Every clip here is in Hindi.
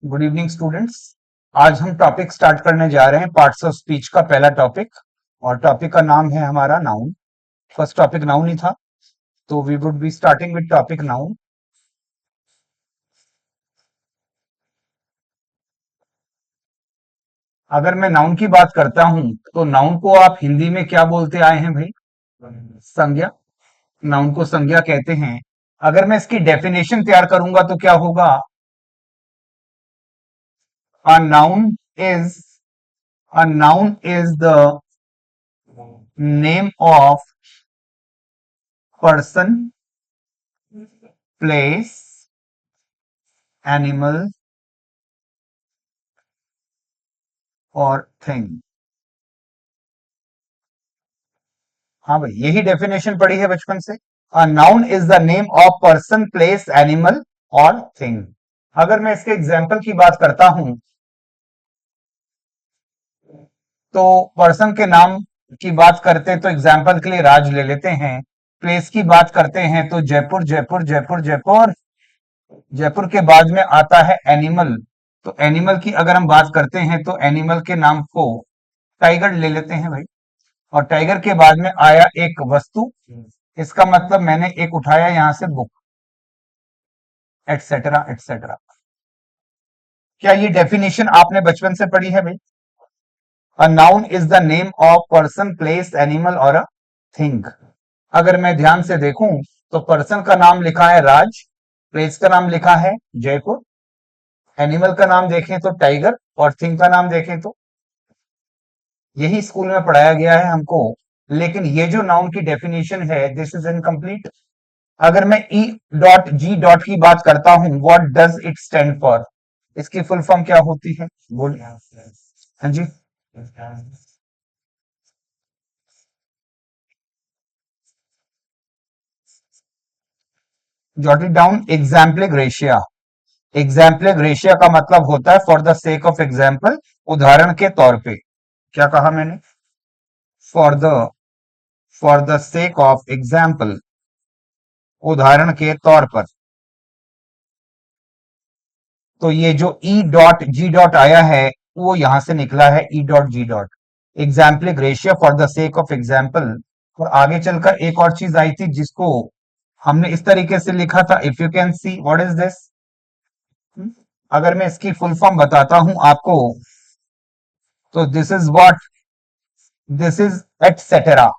Good evening students. आज हम टॉपिक स्टार्ट करने जा रहे हैं पार्ट्स ऑफ स्पीच का पहला टॉपिक। और टॉपिक का नाम है हमारा नाउन। फर्स्ट टॉपिक नाउन ही था, तो we would be starting with topic noun. अगर मैं नाउन की बात करता हूं तो नाउन को आप हिंदी में क्या बोलते आए हैं भाई? संज्ञा। नाउन को संज्ञा कहते हैं। अगर मैं इसकी डेफिनेशन तैयार करूंगा तो क्या होगा? A noun is a noun is the name of person, place, animal और थिंग। हाँ भाई, यही डेफिनेशन पढ़ी है बचपन से। A noun is the name of person, place, animal और थिंग। अगर मैं इसके एग्जाम्पल की बात करता हूं तो पर्सन के नाम की बात करते तो एग्जाम्पल के लिए राज ले लेते हैं। प्लेस की बात करते हैं तो जयपुर जयपुर जयपुर जयपुर। जयपुर के बाद में आता है एनिमल। तो एनिमल की अगर हम बात करते हैं तो एनिमल के नाम को टाइगर ले लेते हैं भाई। और टाइगर के बाद में आया एक वस्तु। इसका मतलब मैंने एक उठाया यहां से बुक, एटसेट्रा एटसेट्रा। क्या ये डेफिनेशन आपने बचपन से पढ़ी है भाई? A noun is the name of person, place, animal और अ थिंग। अगर मैं ध्यान से देखूं तो पर्सन का नाम लिखा है राज, प्लेस का नाम लिखा है जयपुर, एनिमल का नाम देखें तो टाइगर और थिंग का नाम देखें तो यही स्कूल में पढ़ाया गया है हमको। लेकिन ये जो नाउन की डेफिनेशन है, दिस इज इनकम्प्लीट। अगर मैं ई डॉट जी डॉट की बात करता हूं, what does it stand for? इसकी फुल फॉर्म क्या होती है? बोल। हाँ जी। Jot it down. एग्जाम्पलिक रेशिया। एग्जाम्पलिक रेशिया का मतलब होता है for the sake of example, उदाहरण के तौर पे। क्या कहा मैंने? For the for the sake of example, उदाहरण के तौर पर। तो ये जो ई डॉट जी डॉट आया है वो यहां से निकला है, E dot G dot. Exempli रेशियो for the sake of example. और आगे चलकर एक और चीज आई थी जिसको हमने इस तरीके से लिखा था, if you can see what is this. अगर मैं इसकी फुल फॉर्म बताता हूं आपको तो this is what, this is etcetera.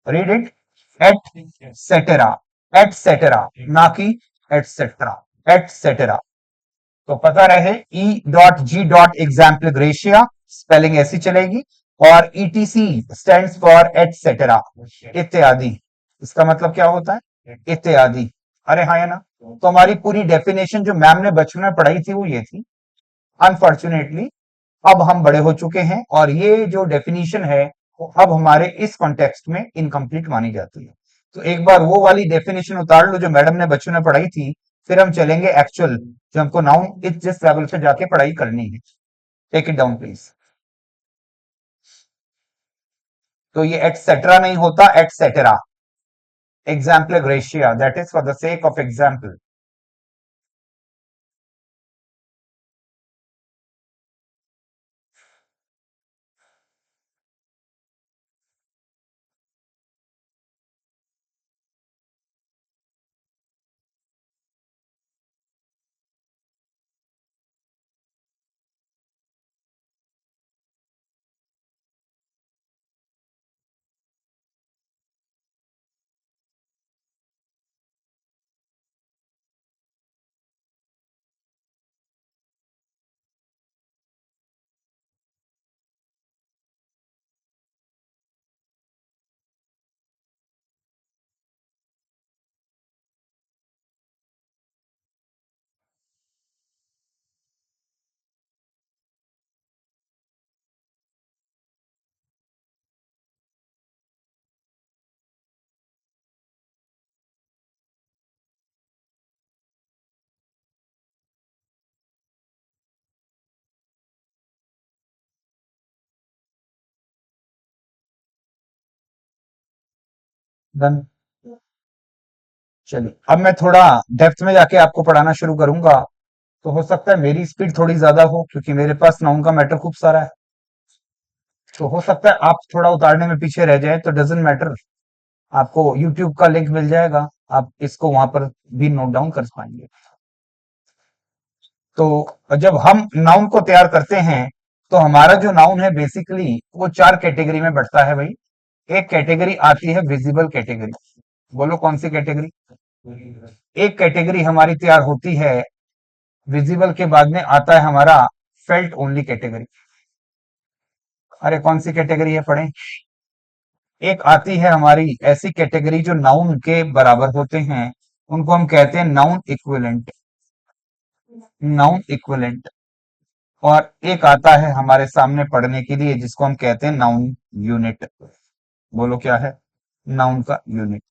Read it, etcetera, etcetera, ना कि एटसेट्रा, एटसेटेरा। तो पता रहे E dot G dot exempli रेशिया स्पेलिंग ऐसी चलेगी। और ईटीसी स्टैंड्स फॉर एटसेटेरा, इत्यादि। इसका मतलब क्या होता है? इत्यादि। अरे हाँ या ना? तो हमारी पूरी डेफिनेशन जो मैम ने बचपन में पढ़ाई थी वो ये थी। अनफॉर्चुनेटली अब हम बड़े हो चुके हैं और ये जो डेफिनेशन है वो अब हमारे इस कॉन्टेक्स्ट में इनकम्प्लीट मानी जाती है। तो एक बार वो वाली डेफिनेशन उतार लो जो मैडम ने बच्चों ने पढ़ाई थी, फिर हम चलेंगे एक्चुअल जो हमको नाउन इस जिस लेवल से जाके पढ़ाई करनी है। Take it down please. तो ये एटसेट्रा नहीं होता, etcetera. Exempli gratia, that is for the sake of example. Done. चलिए अब मैं थोड़ा डेप्थ में जाके आपको पढ़ाना शुरू करूंगा। तो हो सकता है मेरी स्पीड थोड़ी ज्यादा हो क्योंकि मेरे पास नाउन का मैटर खूब सारा है। तो हो सकता है आप थोड़ा उतारने में पीछे रह जाए, तो डजेंट मैटर, आपको यूट्यूब का लिंक मिल जाएगा, आप इसको वहां पर भी नोट डाउन कर पाएंगे। तो जब हम नाउन को तैयार करते हैं तो हमारा जो नाउन है बेसिकली वो चार कैटेगरी में बढ़ता है भाई। एक कैटेगरी आती है विजिबल कैटेगरी। बोलो कौन सी कैटेगरी? एक कैटेगरी हमारी तैयार होती है विजिबल के बाद में आता है हमारा फेल्ट ओनली कैटेगरी। अरे कौन सी कैटेगरी है पढ़ें। एक आती है हमारी ऐसी कैटेगरी जो नाउन के बराबर होते हैं, उनको हम कहते हैं नाउन इक्विवेलेंट। Noun equivalent. और एक आता है हमारे सामने पढ़ने के लिए जिसको हम कहते हैं नाउन यूनिट। बोलो क्या है? नाउन का यूनिट।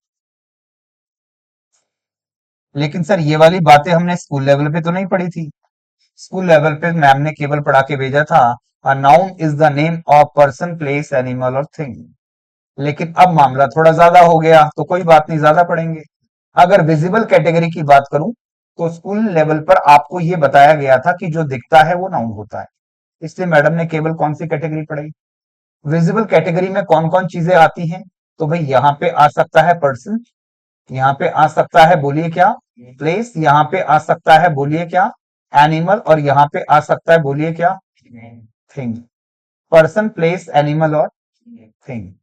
लेकिन सर ये वाली बातें हमने स्कूल लेवल पे तो नहीं पढ़ी थी। स्कूल लेवल पे मैम ने केवल पढ़ा के भेजा था a noun is the name of person place animal और थिंग। लेकिन अब मामला थोड़ा ज्यादा हो गया तो कोई बात नहीं, ज्यादा पढ़ेंगे। अगर विजिबल कैटेगरी की बात करूं तो स्कूल लेवल पर आपको यह बताया गया था कि जो दिखता है वो नाउन होता है। इसलिए मैडम ने केवल कौन सी कैटेगरी पढ़ाई? विजिबल कैटेगरी में कौन कौन चीजें आती हैं? तो भाई यहाँ पे आ सकता है पर्सन, यहाँ पे आ सकता है बोलिए क्या? प्लेस। यहाँ पे आ सकता है बोलिए क्या? एनिमल। और यहाँ पे आ सकता है बोलिए क्या? थिंग। पर्सन, प्लेस, एनिमल और थिंग।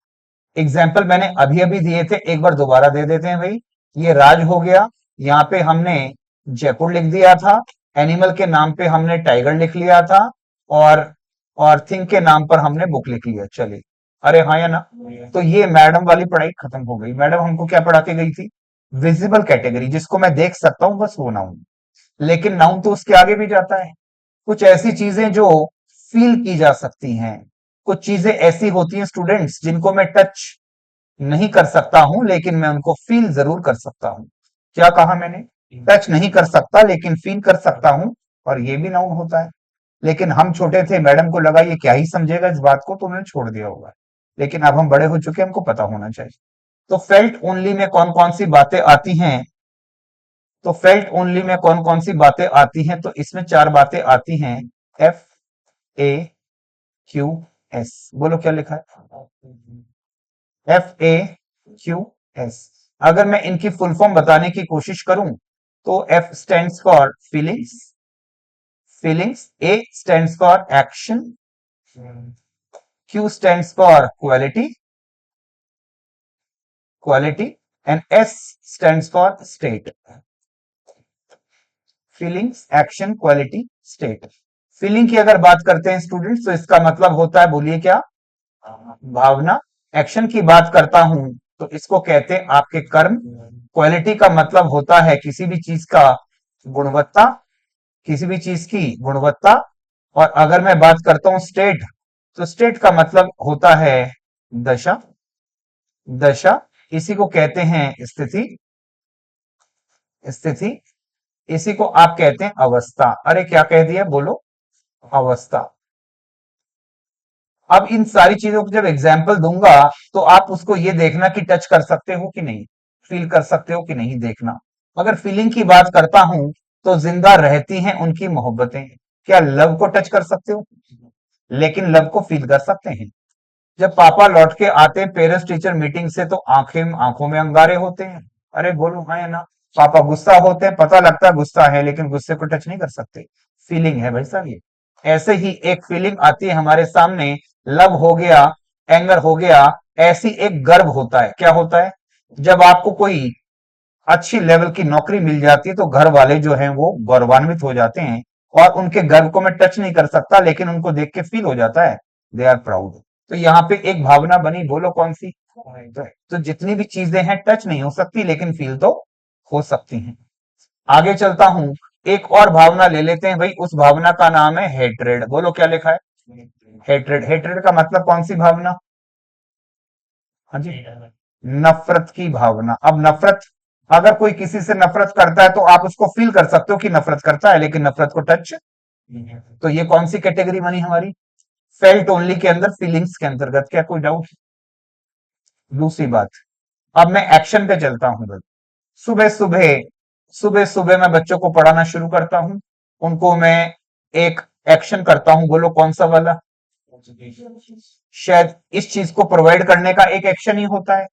एग्जाम्पल मैंने अभी अभी दिए थे, एक बार दोबारा दे देते हैं भाई। ये राज हो गया, यहाँ पे हमने जयपुर लिख दिया था। एनिमल के नाम पे हमने टाइगर लिख लिया था। और और थिंग के नाम पर हमने बुक लिख लिया। चलिए, अरे हाँ या ना? तो ये मैडम वाली पढ़ाई खत्म हो गई। मैडम हमको क्या पढ़ा के गई थी? विजिबल कैटेगरी, जिसको मैं देख सकता हूं, बस वो नाउन। लेकिन नाउन तो उसके आगे भी जाता है। कुछ ऐसी चीजें जो फील की जा सकती हैं। कुछ चीजें ऐसी होती हैं स्टूडेंट्स जिनको मैं टच नहीं कर सकता हूं लेकिन मैं उनको फील जरूर कर सकता हूं। क्या कहा मैंने? टच नहीं कर सकता लेकिन फील कर सकता हूं। और ये भी नाउन होता है। लेकिन हम छोटे थे, मैडम को लगा ये क्या ही समझेगा इस बात को, तो उन्होंने छोड़ दिया होगा। लेकिन अब हम बड़े हो चुके हैं, हमको पता होना चाहिए। तो फेल्ट ओनली में कौन कौन सी बातें आती हैं? तो फेल्ट ओनली में कौन कौन सी बातें आती हैं? तो इसमें चार बातें आती हैं। F A Q S. बोलो क्या लिखा है? F A Q S. अगर मैं इनकी फुल फॉर्म बताने की कोशिश करूं तो F stands for feelings. Feelings. A stands for action. Q stands for quality. Quality. And S stands for state. Feelings, action, quality, state. Feeling की अगर बात करते हैं स्टूडेंट्स तो इसका मतलब होता है बोलिए क्या? भावना। एक्शन की बात करता हूं तो इसको कहते हैं आपके कर्म। क्वालिटी का मतलब होता है किसी भी चीज का गुणवत्ता। किसी भी चीज की गुणवत्ता। और अगर मैं बात करता हूं स्टेट, तो स्टेट का मतलब होता है दशा। दशा। इसी को कहते हैं स्थिति। स्थिति। इसी को आप कहते हैं अवस्था। अरे क्या कह दिया? बोलो। अवस्था। अब इन सारी चीजों को जब एग्जाम्पल दूंगा तो आप उसको ये देखना कि टच कर सकते हो कि नहीं, फील कर सकते हो कि नहीं, देखना। अगर फीलिंग की बात करता हूं तो जिंदा रहती हैं उनकी मोहब्बतें। क्या लव को टच कर सकते हो? लेकिन लव को फील कर सकते हैं। जब पापा लौट के आते हैं पेरेंट्स टीचर मीटिंग से तो आंखें आंखों में अंगारे होते हैं। अरे बोलो हाँ या ना? पापा गुस्सा होते हैं, पता लगता है गुस्सा है लेकिन गुस्से को टच नहीं कर सकते। फीलिंग है भाई साहब ये। ऐसे ही एक फीलिंग आती है हमारे सामने। लव हो गया, एंगर हो गया। ऐसी एक गर्व होता है। क्या होता है? जब आपको कोई अच्छी लेवल की नौकरी मिल जाती है तो घर वाले जो हैं वो गौरवान्वित हो जाते हैं। और उनके गर्व को मैं टच नहीं कर सकता लेकिन उनको देख के फील हो जाता है, दे आर प्राउड। तो यहाँ पे एक भावना बनी, बोलो कौन सी? तो जितनी भी चीजें हैं टच नहीं हो सकती लेकिन फील तो हो सकती हैं। आगे चलता हूं, एक और भावना ले लेते हैं भाई। उस भावना का नाम है हेट्रेड। बोलो क्या लिखा है? हेट्रेड। हेट्रेड का मतलब कौन सी भावना? हाँ जी, नफरत की भावना। अब नफरत, अगर कोई किसी से नफरत करता है तो आप उसको फील कर सकते हो कि नफरत करता है लेकिन नफरत को टच। तो ये कौन सी कैटेगरी बनी हमारी? फेल्ट ओनली के अंदर, फीलिंग्स के अंतर्गत। क्या कोई डाउट? दूसरी बात, अब मैं एक्शन पे चलता हूं। सुबह सुबह, सुबह सुबह मैं बच्चों को पढ़ाना शुरू करता हूं। उनको मैं एक एक्शन करता हूं, बोलो कौन सा वाला? शायद इस चीज को प्रोवाइड करने का एक एक्शन ही होता है।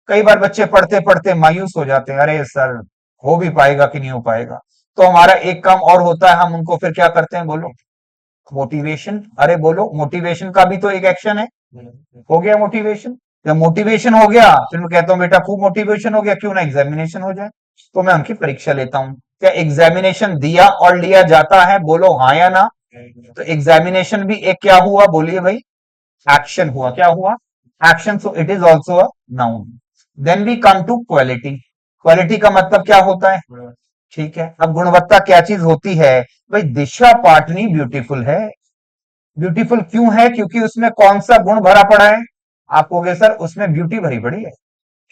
कई बार बच्चे पढ़ते पढ़ते मायूस हो जाते हैं, अरे सर हो भी पाएगा कि नहीं हो पाएगा। तो हमारा एक काम और होता है, हम उनको फिर क्या करते हैं बोलो? मोटिवेशन। अरे बोलो, मोटिवेशन का भी तो एक एक्शन है। हो गया मोटिवेशन। जब मोटिवेशन हो गया फिर मैं कहता हूँ बेटा खूब मोटिवेशन हो गया, क्यों ना एग्जामिनेशन हो जाए। तो मैं उनकी परीक्षा लेता हूँ। क्या एग्जामिनेशन दिया और लिया जाता है? बोलो हाँ या ना। तो एग्जामिनेशन भी एक क्या हुआ, बोलिए भाई? एक्शन हुआ। क्या हुआ? Action. So it is also a noun. Then we come to quality. Quality का मतलब क्या होता है? ठीक है, अब गुणवत्ता क्या चीज होती है? भाई दिशा पाटनी ब्यूटीफुल है। ब्यूटीफुल क्यों है? क्योंकि उसमें कौन सा गुण भरा पड़ा है? आप कहोगे सर उसमें ब्यूटी भरी पड़ी है।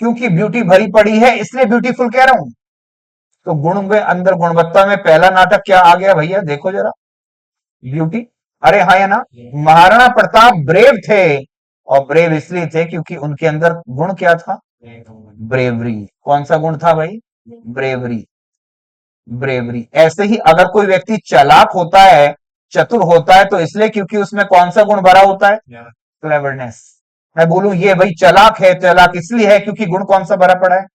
क्योंकि ब्यूटी भरी पड़ी है इसलिए ब्यूटीफुल कह रहा हूं। तो गुण में अंदर गुणवत्ता में पहला नाटक क्या आ गया भैया? देखो जरा, ब्यूटी। अरे हाँ या ना? महाराणा प्रताप ब्रेव थे, और ब्रेव इसलिए थे क्योंकि उनके अंदर गुण क्या था? ब्रेवरी। कौन सा गुण था भाई? ब्रेवरी। ब्रेवरी। ऐसे ही अगर कोई व्यक्ति चालाक होता है, चतुर होता है, तो इसलिए क्योंकि उसमें कौन सा गुण भरा होता है? क्लेवरनेस। मैं बोलूं ये भाई चालाक है, चालाक इसलिए है क्योंकि गुण कौन सा भरा पड़ा है?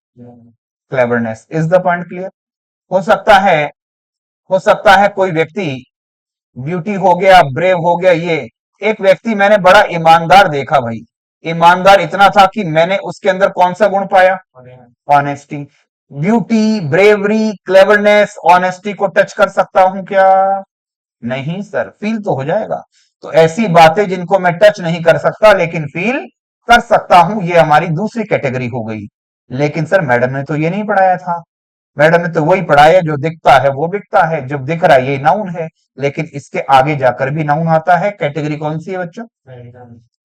Cleverness. Is the point clear? हो सकता है, हो सकता है कोई व्यक्ति ब्यूटी हो गया, ब्रेव हो गया, ये एक व्यक्ति मैंने बड़ा ईमानदार देखा भाई। ईमानदार इतना था कि मैंने उसके अंदर कौन सा गुण पाया? Honesty. Beauty, bravery, cleverness, honesty को टच कर सकता हूं क्या? नहीं सर, फील तो हो जाएगा। तो ऐसी बातें जिनको मैं टच नहीं कर सकता लेकिन फील कर सकता हूं, ये हमारी दूसरी कैटेगरी हो गई। लेकिन सर मैडम ने तो ये नहीं पढ़ाया था। मैडम ने तो वही पढ़ाया जो दिखता है वो बिकता है, जब दिख रहा है ये नाउन है। लेकिन इसके आगे जाकर भी नाउन आता है। कैटेगरी कौन सी है बच्चों?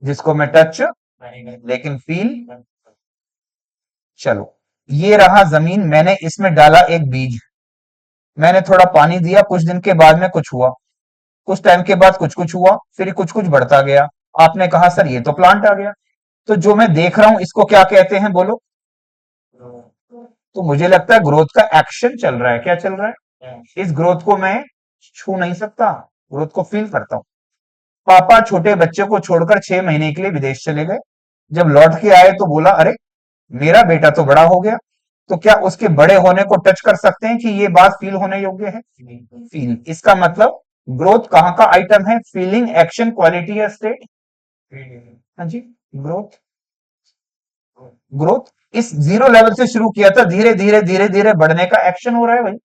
जिसको मैं टच लेकिन फील। चलो, ये रहा जमीन, मैंने इसमें डाला एक बीज, मैंने थोड़ा पानी दिया, कुछ दिन के बाद में कुछ हुआ, कुछ टाइम के बाद कुछ कुछ हुआ, फिर कुछ कुछ बढ़ता गया। आपने कहा सर ये तो प्लांट आ गया। तो जो मैं देख रहा हूं इसको क्या कहते हैं बोलो? तो मुझे लगता है ग्रोथ का एक्शन चल रहा है। क्या चल रहा है? इस ग्रोथ को मैं छू नहीं सकता, ग्रोथ को फील करता हूं। पापा छोटे बच्चे को छोड़कर 6 महीने के लिए विदेश चले गए। जब लौट के आए तो बोला अरे मेरा बेटा तो बड़ा हो गया। तो क्या उसके बड़े होने को टच कर सकते हैं कि ये बात फील होने योग्य है? फील। इसका मतलब ग्रोथ कहाँ का आइटम है? फीलिंग, एक्शन, क्वालिटी या स्टेट? हाँ जी, ग्रोथ। ग्रोथ इस जीरो लेवल से शुरू किया था, धीरे धीरे धीरे धीरे बढ़ने का एक्शन हो रहा है भाई।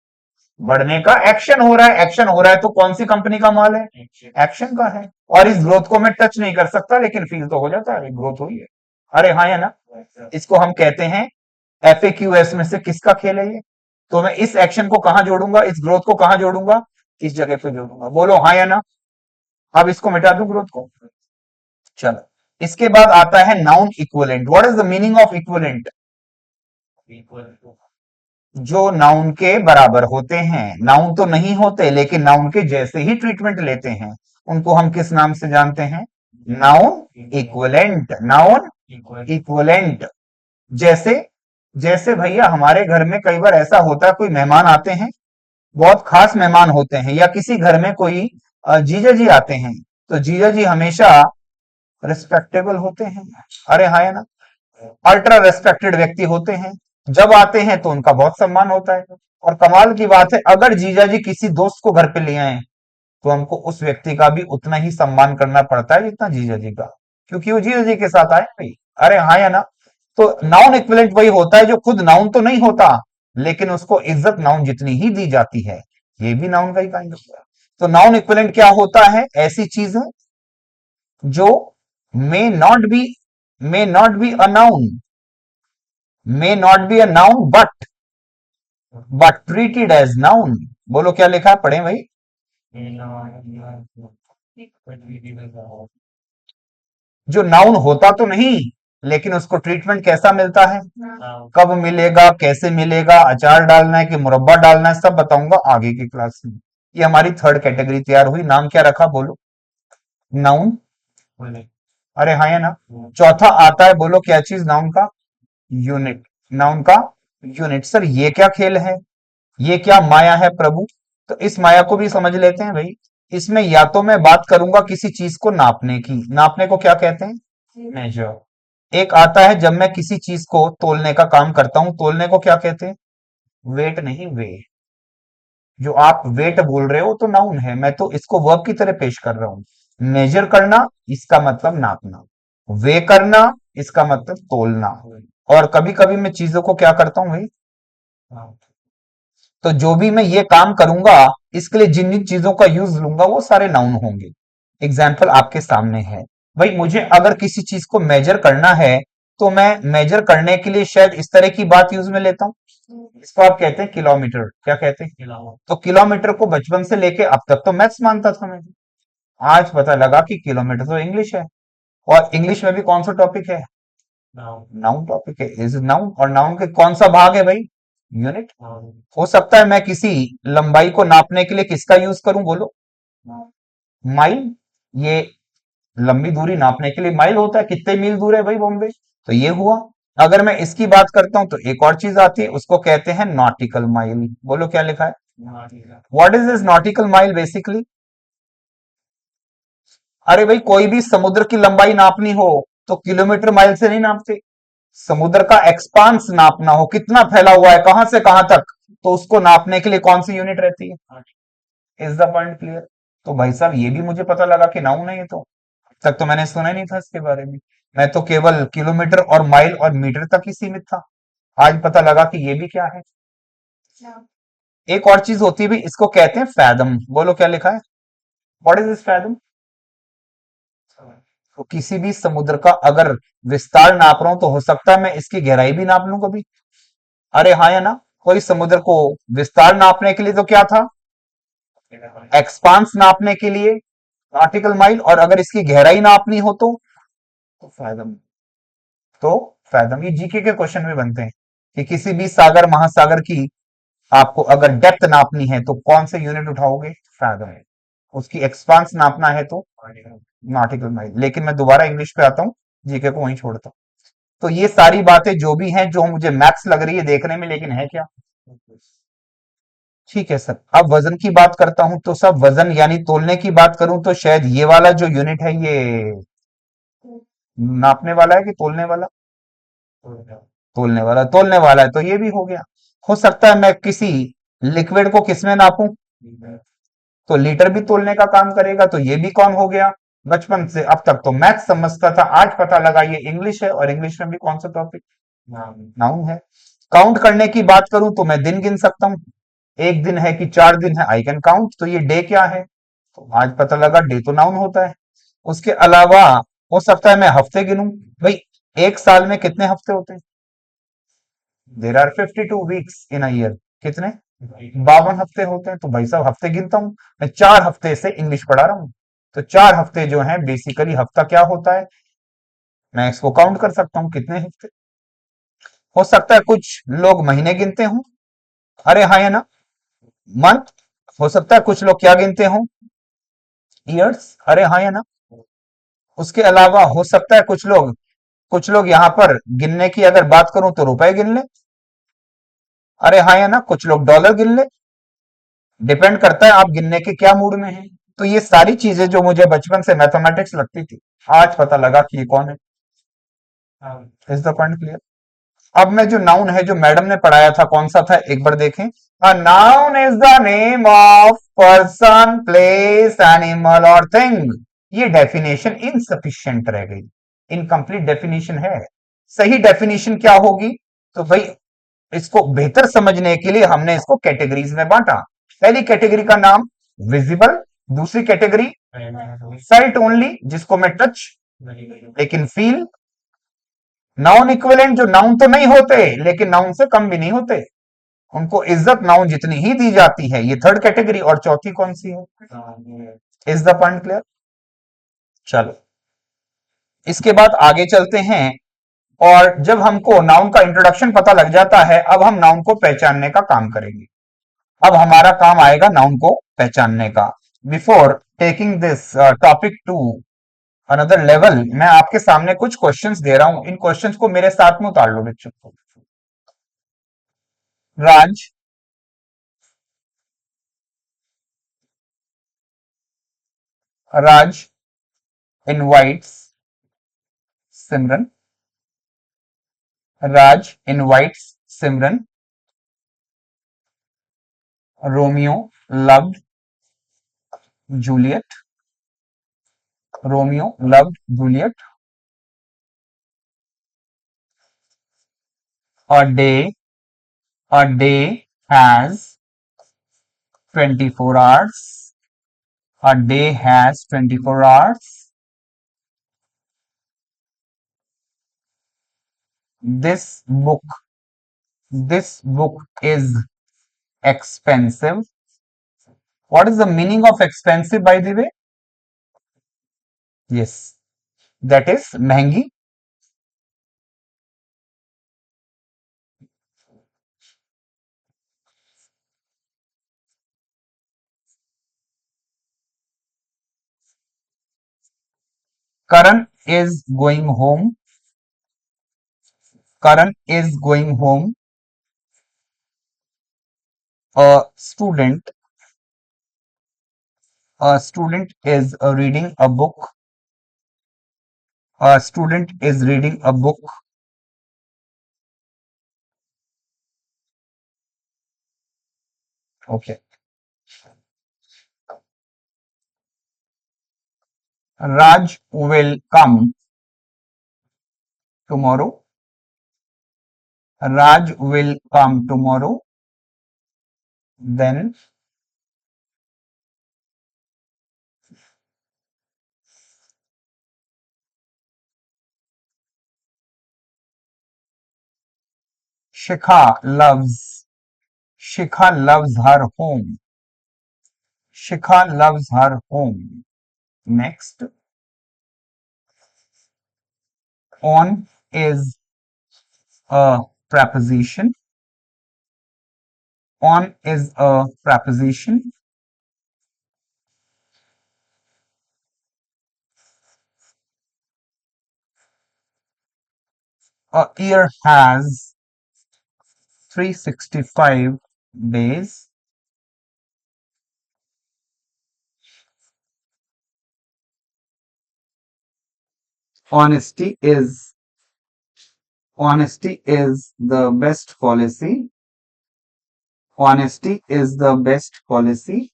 बढ़ने का एक्शन हो रहा है। एक्शन हो रहा है तो कौन सी कंपनी का माल है? एक्शन का है। और इस ग्रोथ को मैं टच नहीं कर सकता लेकिन फील तो हो जाता है, ग्रोथ हुई है। अरे हाँ या ना? इसको हम कहते हैं FAQS में से किसका खेल है ये? तो मैं इस एक्शन को कहां जोड़ूंगा? इस ग्रोथ को कहां जोड़ूंगा? इस जगह पे जोड़ूंगा। बोलो हाँ या ना? अब इसको मिटा दूं ग्रोथ को। चलो, इसके बाद आता है noun equivalent. What is the meaning of equivalent? जो नाउन के बराबर होते हैं। नाउन तो नहीं होते लेकिन नाउन के जैसे ही ट्रीटमेंट लेते हैं, उनको हम किस नाम से जानते हैं? Noun equivalent. Noun equivalent. जैसे, जैसे भैया हमारे घर में कई बार ऐसा होता है कोई मेहमान आते हैं, बहुत खास मेहमान होते हैं, या किसी घर में कोई जीजा जी आते हैं, तो जीजा जी हमेशा रिस्पेक्टेबल होते हैं। अरे हाँ या ना? अल्ट्रा रेस्पेक्टेड व्यक्ति होते हैं। जब आते हैं तो उनका बहुत सम्मान होता है। और कमाल की बात है, अगर जीजा जी किसी दोस्त को घर पे ले आए तो हमको उस व्यक्ति का भी उतना ही सम्मान करना पड़ता है जितना जीजा जी का, क्योंकि वो जीजा जी के साथ आए भाई। अरे हाँ या ना? तो नाउन इक्विवेलेंट वही होता है जो खुद नाउन तो नहीं होता लेकिन उसको इज्जत नाउन जितनी ही दी जाती है। ये भी नाउन का ही काइंड होता है। तो नाउन इक्विवेलेंट क्या होता है? ऐसी चीज है जो may not be, may not be a noun, may not be a noun but treated as noun. बोलो क्या लिखा है? पढ़े भाई। जो नाउन होता तो नहीं लेकिन उसको ट्रीटमेंट कैसा मिलता है? कब मिलेगा, कैसे मिलेगा, अचार डालना है कि मुरब्बा डालना है, सब बताऊंगा आगे की क्लास में। ये हमारी थर्ड कैटेगरी तैयार हुई। नाम क्या रखा बोलो? नाउन। अरे हाँ या ना? चौथा आता है, बोलो क्या चीज? नाउन का यूनिट। नाउन का यूनिट। सर ये क्या खेल है? ये क्या माया है प्रभु? तो इस माया को भी समझ लेते हैं भाई। इसमें या तो मैं बात करूंगा किसी चीज को नापने की, नापने को क्या कहते हैं, मेजर। एक आता है जब मैं किसी चीज को तोलने का काम करता हूं, तोलने को क्या कहते हैं, वेट नहीं, वे। जो आप वेट बोल रहे हो तो नाउन है, मैं तो इसको वर्ब की तरह पेश कर रहा हूं। मेजर करना इसका मतलब नापना, वे करना इसका मतलब तोलना। और कभी कभी मैं चीजों को क्या करता हूं भाई, तो जो भी मैं ये काम करूंगा इसके लिए जिन जिन चीजों का यूज लूंगा वो सारे नाउन होंगे। एग्जाम्पल आपके सामने है। भाई मुझे अगर किसी चीज को मेजर करना है तो मैं मेजर करने के लिए शायद इस तरह की बात यूज में लेता हूँ, इसको आप कहते हैं किलोमीटर। क्या कहते हैं, तो किलोमीटर को बचपन से लेके अब तक तो मैथ्स मानता था मैं। आज पता लगा कि किलोमीटर तो इंग्लिश है, और इंग्लिश में भी कौन सा टॉपिक है, नाउन टॉपिक है, इज नाउन। और नाउन के कौन सा भाग है भाई, यूनिट। हो सकता है मैं किसी लंबाई को नापने के लिए किसका यूज करूं, बोलो, माइल। ये लंबी दूरी नापने के लिए माइल होता है, कितने मील दूर है भाई बॉम्बे, तो ये हुआ। अगर मैं इसकी बात करता हूं तो एक और चीज आती है, उसको कहते हैं नॉटिकल माइल। बोलो क्या लिखा है, what is this nautical mile basically. अरे भाई कोई भी समुद्र की लंबाई नापनी हो तो किलोमीटर माइल से नहीं नापते, समुद्र का एक्सपांस नापना हो, कितना फैला हुआ है कहां से कहां तक, तो उसको नापने के लिए कौन सी यूनिट रहती है, इज द पॉइंट क्लियर। तो भाई साहब ये भी मुझे पता लगा कि नाउन है ये तो, अब तक तो मैंने सुना ही नहीं था इसके बारे में। मैं तो केवल किलोमीटर और माइल और मीटर तक ही सीमित था, आज पता लगा कि ये भी क्या है। एक और चीज होती है भी, इसको कहते हैं फैदम। बोलो क्या लिखा है, व्हाट इज दिस फैदम। तो किसी भी समुद्र का अगर विस्तार नाप रहा हूं तो हो सकता है मैं इसकी गहराई भी नाप लूं कभी। अरे हाँ या ना, कोई समुद्र को विस्तार नापने के लिए तो क्या था, एक्सपांस नापने के लिए नॉटिकल माइल, और अगर इसकी गहराई नापनी हो तो फैदम। तो फैदम ये जीके के क्वेश्चन में बनते हैं कि किसी भी सागर महासागर की आपको अगर डेप्थ नापनी है तो कौन से यूनिट उठाओगे, फैदम। उसकी एक्सपांस नापना है तो नॉटिकल माइल। लेकिन मैं दोबारा इंग्लिश पे आता हूँ, जीके को वहीं छोड़ता हूँ। तो ये सारी बातें जो भी हैं, जो मुझे मैथ्स लग रही है देखने में, लेकिन है क्या, ठीक है सर। अब वजन की बात करता हूं तो सब वजन यानी तोलने की बात करूं तो शायद ये वाला जो यूनिट है ये नापने वाला है कि तोलने वाला, तोलने वाला, तोलने वाला है तो ये भी हो गया। हो सकता है मैं किसी लिक्विड को किसमें नापूं, तो लीटर भी तोलने का काम करेगा, तो ये भी कौन हो गया। बचपन से अब तक तो मैथ समझता था, आज पता लगा ये इंग्लिश है, और इंग्लिश में भी कौन सा टॉपिक, नाउन है। काउंट करने की बात करूं तो मैं दिन गिन सकता हूं, एक दिन है कि 4 दिन है, आई कैन काउंट। तो ये डे क्या है, तो आज पता लगा डे तो नाउन होता है। उसके अलावा हो सकता है मैं हफ्ते गिनूं, भाई एक साल में कितने हफ्ते होते हैं, there are 52 weeks in a year, कितने, 52 हफ्ते होते हैं। तो भाई साहब हफ्ते गिनता हूं, मैं 4 हफ्ते से इंग्लिश पढ़ा रहा हूं। तो 4 हफ्ते जो है बेसिकली हफ्ता क्या होता है, मैं इसको काउंट कर सकता हूं कितने हफ्ते। हो सकता है कुछ लोग महीने गिनते हों, अरे हाँ या ना, मंथ। हो सकता है कुछ लोग क्या गिनते हों, ईयर्स, अरे हाँ या ना। उसके अलावा हो सकता है कुछ लोग यहां पर गिनने की अगर बात करूं तो रुपए गिन ले, अरे हाँ या ना, कुछ लोग डॉलर गिन ले। डिपेंड करता है आप गिनने के क्या मूड में हैं। तो ये सारी चीजें जो मुझे बचपन से मैथमेटिक्स लगती थी, आज पता लगा कि ये कौन है, इज द पॉइंट क्लियर। अब मैं जो नाउन है जो मैडम ने पढ़ाया था कौन सा था, एक बार देखें। A noun is the name of person, place, animal और थिंग। ये डेफिनेशन इनसफिशिएंट रह गई, इनकम्प्लीट डेफिनेशन है। सही डेफिनेशन क्या होगी, तो भाई इसको बेहतर समझने के लिए हमने इसको कैटेगरीज में बांटा। पहली कैटेगरी का नाम विजिबल, दूसरी कैटेगरी साइट ओनली जिसको मैं टच लेकिन फील, नाउन इक्विवेलेंट जो नाउन तो नहीं होते लेकिन नाउन से कम भी नहीं होते, उनको इज्जत नाउन जितनी ही दी जाती है, ये थर्ड कैटेगरी। और चौथी कौन सी है, इज द पॉइंट क्लियर। चलो इसके बाद आगे चलते हैं, और जब हमको नाउन का इंट्रोडक्शन पता लग जाता है, अब हम नाउन को पहचानने का काम करेंगे। अब हमारा काम आएगा नाउन को पहचानने का। Before taking this topic to another level, मैं आपके सामने कुछ क्वेश्चंस दे रहा हूं, इन क्वेश्चंस को मेरे साथ में उतार लो बच्चों। राज, Raj invites Simran. Raj invites Simran. Romeo loved Juliet. Romeo loved Juliet. A day, a day has 24 hours. A day has 24 hours. This book, this book is expensive. What is the meaning of expensive, by the way? Yes, that is महंगी. Karan is going home. Karan is going home. A student, a student is reading a book. A student is reading a book. Okay. Raj will come tomorrow. Raj will come tomorrow. Then Shikha loves, Shikha loves her home. Shikha loves her home. Next, on is a preposition. On is a preposition. A year has 365 days. Honesty is, honesty is the best policy. Honesty is the best policy.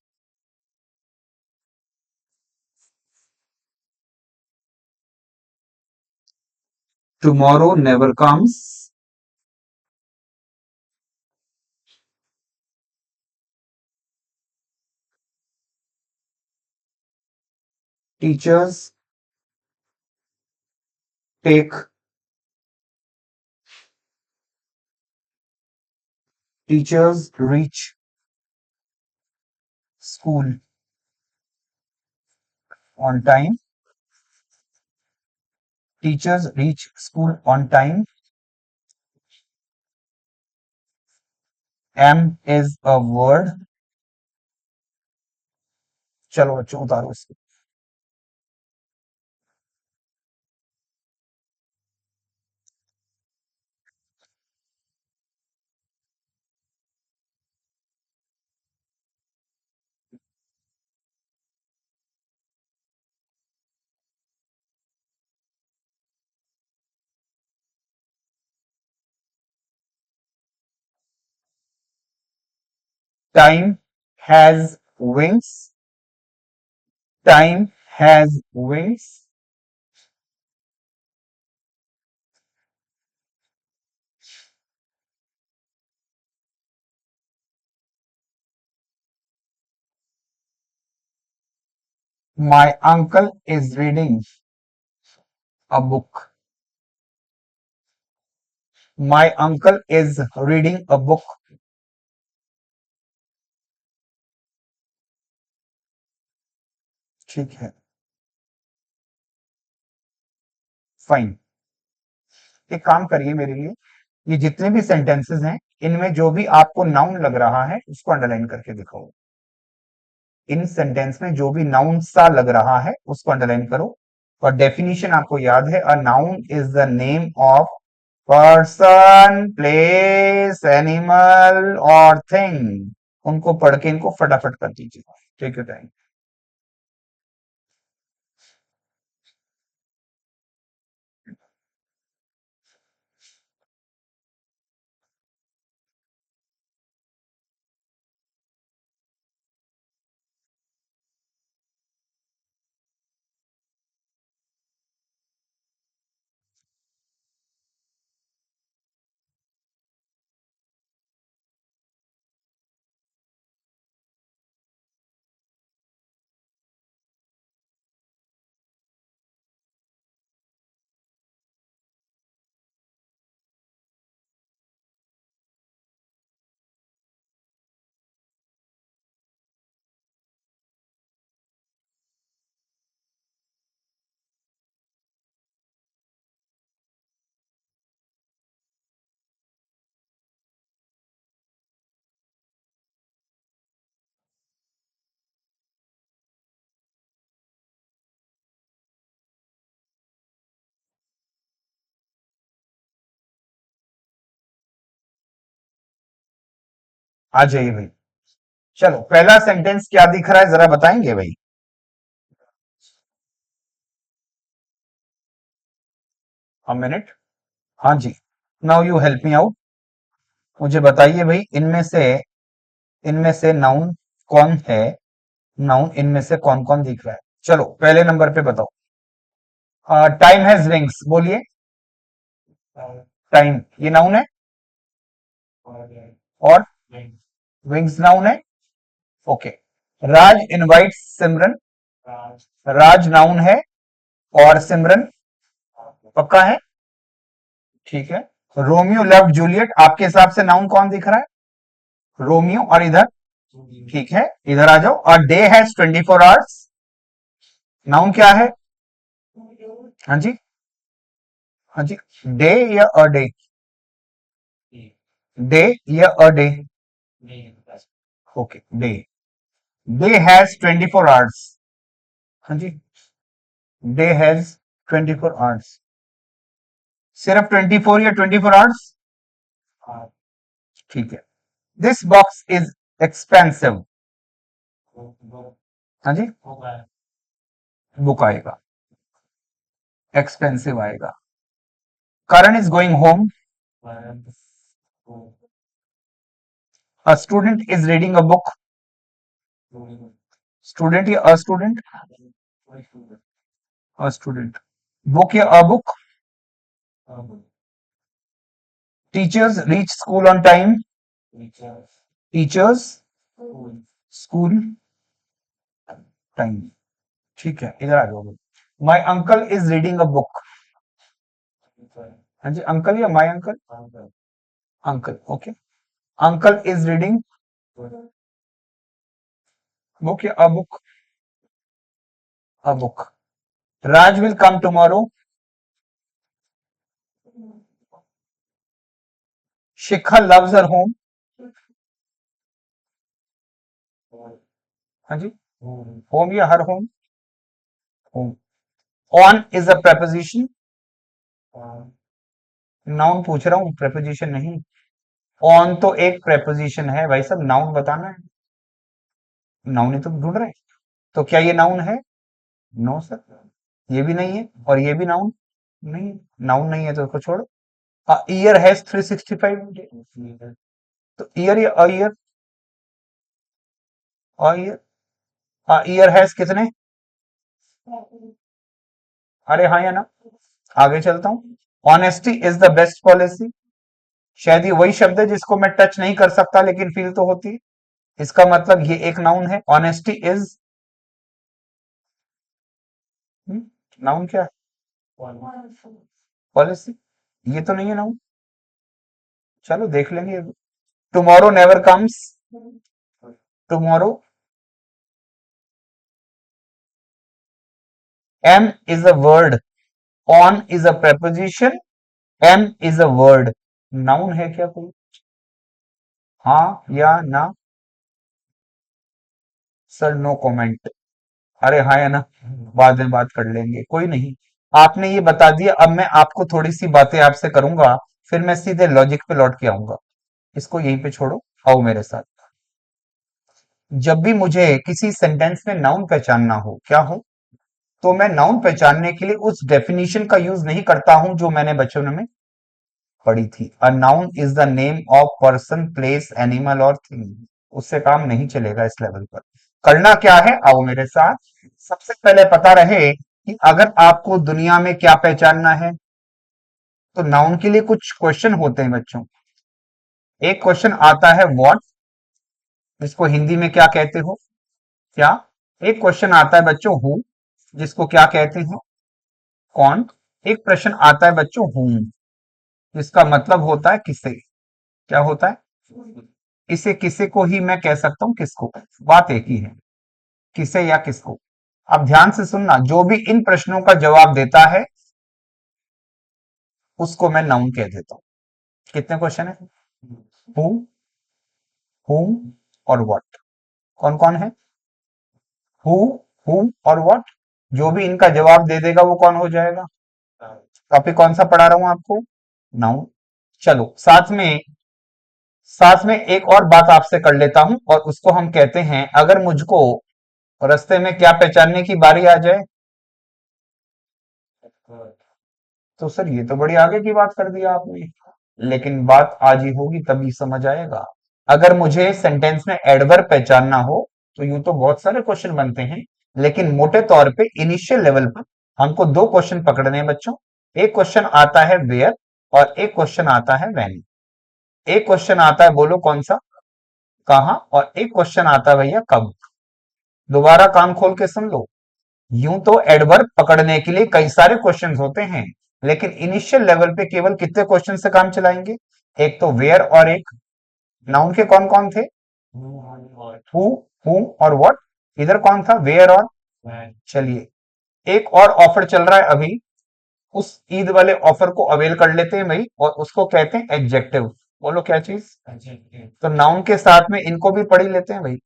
Tomorrow never comes. Teachers take, teachers reach school on time. Teachers reach school on time. M is a word. चलो बच्चों उतारो इसको. Time has wings. Time has wings. My uncle is reading a book. My uncle is reading a book. ठीक है. फाइन. एक काम करिए मेरे लिए, ये जितने भी सेंटेंसेस हैं इनमें जो भी आपको नाउन लग रहा है उसको अंडरलाइन करके दिखाओ. इन सेंटेंस में जो भी नाउन सा लग रहा है उसको अंडरलाइन करो. और डेफिनेशन आपको याद है, a noun is the name of person, place, animal और थिंग. उनको पढ़ के इनको फटाफट कर दीजिए. Take your time. आ जाइए भाई। चलो पहला सेंटेंस क्या दिख रहा है जरा बताएंगे भाई। A minute. हाँ जी। Now you help me out. मुझे बताइए भाई, इनमें से नाउन कौन है। नाउन इनमें से कौन कौन दिख रहा है। चलो पहले नंबर पे बताओ। टाइम हैज विंग्स, बोलिए। टाइम ये नाउन है। और विंग्स नाउन है। ओके। राज इनवाइट सिमरन। राज नाउन है और सिमरन पक्का है। ठीक है। रोमियो लव जूलियट आपके हिसाब से नाउन कौन दिख रहा है। रोमियो और इधर। ठीक है, इधर आ जाओ। और डे हैज 24 आवर्स। नाउन क्या है। हाँ जी। हाँ जी। डे या अ डे। डे या a day. Okay day. Day has 24 hours. हाँ जी। Day has 24 hours. सिर्फ 24 या 24 आवर्स। ठीक है। This box is expensive. हाँ जी। बुक आएगा। एक्सपेंसिव आएगा। Karan is going home. A student is reading a book. Student या a student. A student. Book या a book. Teachers reach school on time. Teachers school time. ठीक है, इधर आ जाओ। My uncle is reading a book. हाँ जी, अंकल या my uncle. Uncle okay. Uncle is reading book या a book. A book. Raj will come tomorrow. Shikha loves her home. हाँ जी। होम या her home. Home. On is a preposition। Noun पूछ रहा हूँ, preposition नहीं। ऑन तो एक preposition है भाई साहब, नाउन बताना है। नाउन ही तो ढूंढ रहे हैं। तो क्या ये नाउन है। No sir. ये भी नहीं है और ये भी नाउन नहीं है। नाउन नहीं है तो उसको छोड़ो। ईयर हैज 365 तो ईयर या a year. A year. Year has कितने। अरे हाँ या ना। आगे चलता हूँ। Honesty is the best policy. शायद ये वही शब्द है जिसको मैं टच नहीं कर सकता लेकिन फील तो होती है। इसका मतलब ये एक नाउन है। ऑनेस्टी इज नाउन क्या है। पॉलिसी। ये तो नहीं है नाउन। चलो देख लेंगे। Tomorrow never comes. Tomorrow. Am is a word. On is a preposition। Am is a word. Noun है क्या कोई। हाँ या ना। Sir no comment. अरे हाँ या ना। बाद में बात कर लेंगे, कोई नहीं। आपने ये बता दिया, अब मैं आपको थोड़ी सी बातें आपसे करूंगा। फिर मैं सीधे लॉजिक पे लौट के आऊंगा। इसको यहीं पे छोड़ो। आओ मेरे साथ। जब भी मुझे किसी सेंटेंस में नाउन पहचानना हो, क्या हो, तो मैं नाउन पहचानने के लिए उस डेफिनेशन का यूज नहीं करता हूं जो मैंने बचपन में पढ़ी थी। A noun is the name of person place animal और थिंग। उससे काम नहीं चलेगा इस लेवल पर। करना क्या है, आओ मेरे साथ। सबसे पहले पता रहे कि अगर आपको दुनिया में क्या पहचानना है, तो नाउन के लिए कुछ क्वेश्चन होते हैं बच्चों। एक क्वेश्चन आता है व्हाट, जिसको हिंदी में क्या कहते हो। क्या। एक क्वेश्चन आता है बच्चों हु, जिसको क्या कहते हैं। कौन। एक प्रश्न आता है बच्चों हुम, जिसका मतलब होता है किसे। क्या होता है। इसे किसे को ही मैं कह सकता हूं किसको। बात एक ही है। किसे या किसको। अब ध्यान से सुनना, जो भी इन प्रश्नों का जवाब देता है उसको मैं नाउन कह देता हूं। कितने क्वेश्चन है। हु, हुम और व्हाट। कौन कौन है। हु, हुम और व्हाट। जो भी इनका जवाब दे देगा वो कौन हो जाएगा। टॉपिक कौन सा पढ़ा रहा हूं आपको। नाउन। चलो साथ में साथ में एक और बात आपसे कर लेता हूं और उसको हम कहते हैं, अगर मुझको रास्ते में क्या पहचानने की बारी आ जाए, तो सर ये तो बड़ी आगे की बात कर दिया आपने, लेकिन बात आज ही होगी तभी समझ आएगा। अगर मुझे सेंटेंस में एडवर्ब पहचानना हो तो यूं तो बहुत सारे क्वेश्चन बनते हैं, लेकिन मोटे तौर पे इनिशियल लेवल पर हमको दो क्वेश्चन पकड़ने हैं बच्चों। एक क्वेश्चन आता है वेयर और एक क्वेश्चन आता है व्हेन। एक क्वेश्चन आता है, बोलो कौन सा, कहां, और एक क्वेश्चन आता है भैया कब। दोबारा कान खोल के सुन लो। यूं तो एडवर्ब पकड़ने के लिए कई सारे क्वेश्चंस होते हैं, लेकिन इनिशियल लेवल पे केवल कितने क्वेश्चन से काम चलाएंगे, एक तो वेयर और एक नाउन के कौन कौन थे, हु, हुम और व्हाट। इधर कौन था, वेयर और, चलिए एक और ऑफर चल रहा है अभी, उस ईद वाले ऑफर को अवेल कर लेते हैं भाई, और उसको कहते हैं एडजेक्टिव। बोलो क्या चीज, तो नाउन के साथ में इनको भी पढ़ ही लेते हैं भाई।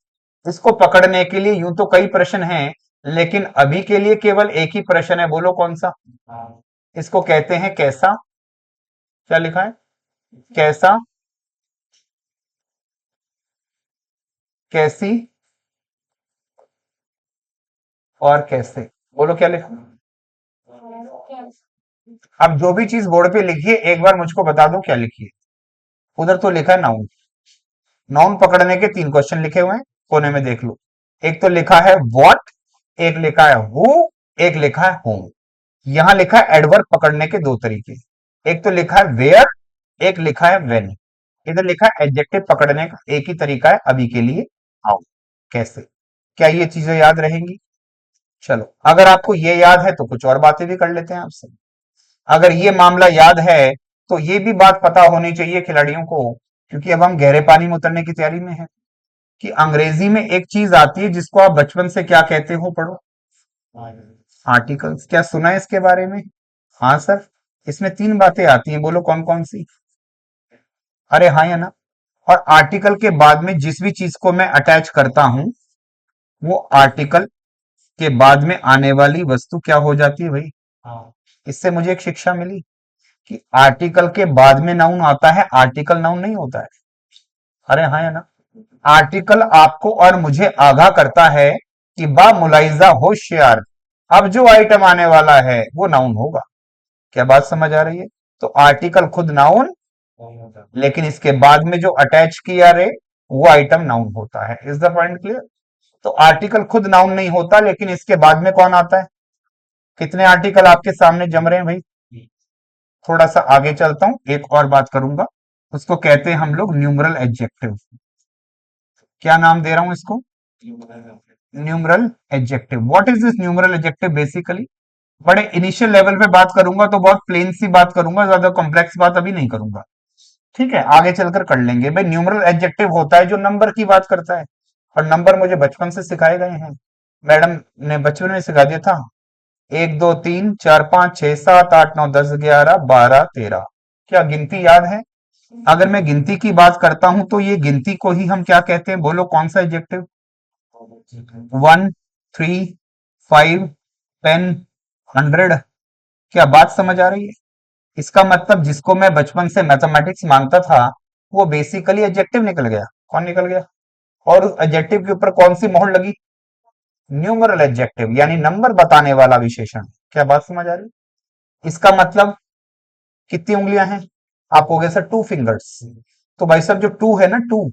इसको पकड़ने के लिए यूं तो कई प्रश्न हैं, लेकिन अभी के लिए केवल एक ही प्रश्न है, बोलो कौन सा। इसको कहते हैं कैसा। क्या लिखा है, कैसा, कैसी और कैसे। बोलो क्या लिखा। अब जो भी चीज बोर्ड पे लिखी है एक बार मुझको बता दो क्या लिखी है। उधर तो लिखा है नाउन। नाउन पकड़ने के तीन क्वेश्चन लिखे हुए हैं, कोने में देख लो। एक तो लिखा है व्हाट, एक लिखा है हु, एक लिखा है होम। यहां लिखा है एडवर्ब पकड़ने के दो तरीके, एक तो लिखा है वेयर, एक लिखा है व्हेन। इधर लिखा है एडजेक्टिव पकड़ने का एक ही तरीका है अभी के लिए, हाउ, कैसे। क्या ये चीजें याद रहेंगी। चलो अगर आपको ये याद है तो कुछ और बातें भी कर लेते हैं आपसे। अगर ये मामला याद है तो ये भी बात पता होनी चाहिए खिलाड़ियों को, क्योंकि अब हम गहरे पानी में उतरने की तैयारी में है, कि अंग्रेजी में एक चीज आती है जिसको आप बचपन से क्या कहते हो, पढ़ो, आर्टिकल्स। क्या सुना है इसके बारे में। हाँ सर, इसमें तीन बातें आती हैं, बोलो कौन कौन सी। अरे हाँ या ना। और आर्टिकल के बाद में जिस भी चीज को मैं अटैच करता हूं, वो आर्टिकल के बाद में आने वाली वस्तु क्या हो जाती है भाई। इससे मुझे एक शिक्षा मिली कि आर्टिकल के बाद में नाउन आता है, आर्टिकल नाउन नहीं होता है। अरे हाँ या ना। आर्टिकल आपको और मुझे आगाह करता है कि बा मुलाइजा होशियार, अब जो आइटम आने वाला है वो नाउन होगा। क्या बात समझ आ रही है। तो आर्टिकल खुद नाउन, लेकिन इसके बाद में जो अटैच किया रे वो आइटम नाउन होता है। Is the point clear. तो आर्टिकल खुद नाउन नहीं होता, लेकिन इसके बाद में कौन आता है। कितने आर्टिकल आपके सामने जम रहे हैं भाई। थोड़ा सा आगे चलता हूं, एक और बात करूंगा, उसको कहते हैं हम लोग न्यूमरल एडजेक्टिव। क्या नाम दे रहा हूं इसको, numeral adjective. What is this numeral adjective basically. बड़े इनिशियल लेवल पे बात करूंगा तो बहुत प्लेन सी बात करूंगा, ज्यादा कॉम्प्लेक्स बात अभी नहीं करूंगा। ठीक है, आगे चलकर कर लेंगे भाई। न्यूमरल एडजेक्टिव होता है जो नंबर की बात करता है, और नंबर मुझे बचपन से सिखाए गए हैं, मैडम ने बचपन में सिखा दिया था। 1 2 3 4 5 6 7 8 9 10 11 12 13। क्या गिनती याद है। अगर मैं गिनती की बात करता हूं तो ये गिनती को ही हम क्या कहते हैं, बोलो कौन सा एडजेक्टिव। 1 3 5 10 100। क्या बात समझ आ रही है। इसका मतलब जिसको मैं बचपन से मैथमेटिक्स मानता था वो बेसिकली एडजेक्टिव निकल गया। कौन निकल गया, और उस एडजेक्टिव के ऊपर कौन सी मोहर लगी, न्यूमरल एडजेक्टिव, यानी नंबर बताने वाला विशेषण। क्या बात समझ आ रही है? इसका मतलब कितनी उंगलियां हैं, आप हो गए सर 2 फिंगर्स। तो भाई साहब जो टू है ना, टू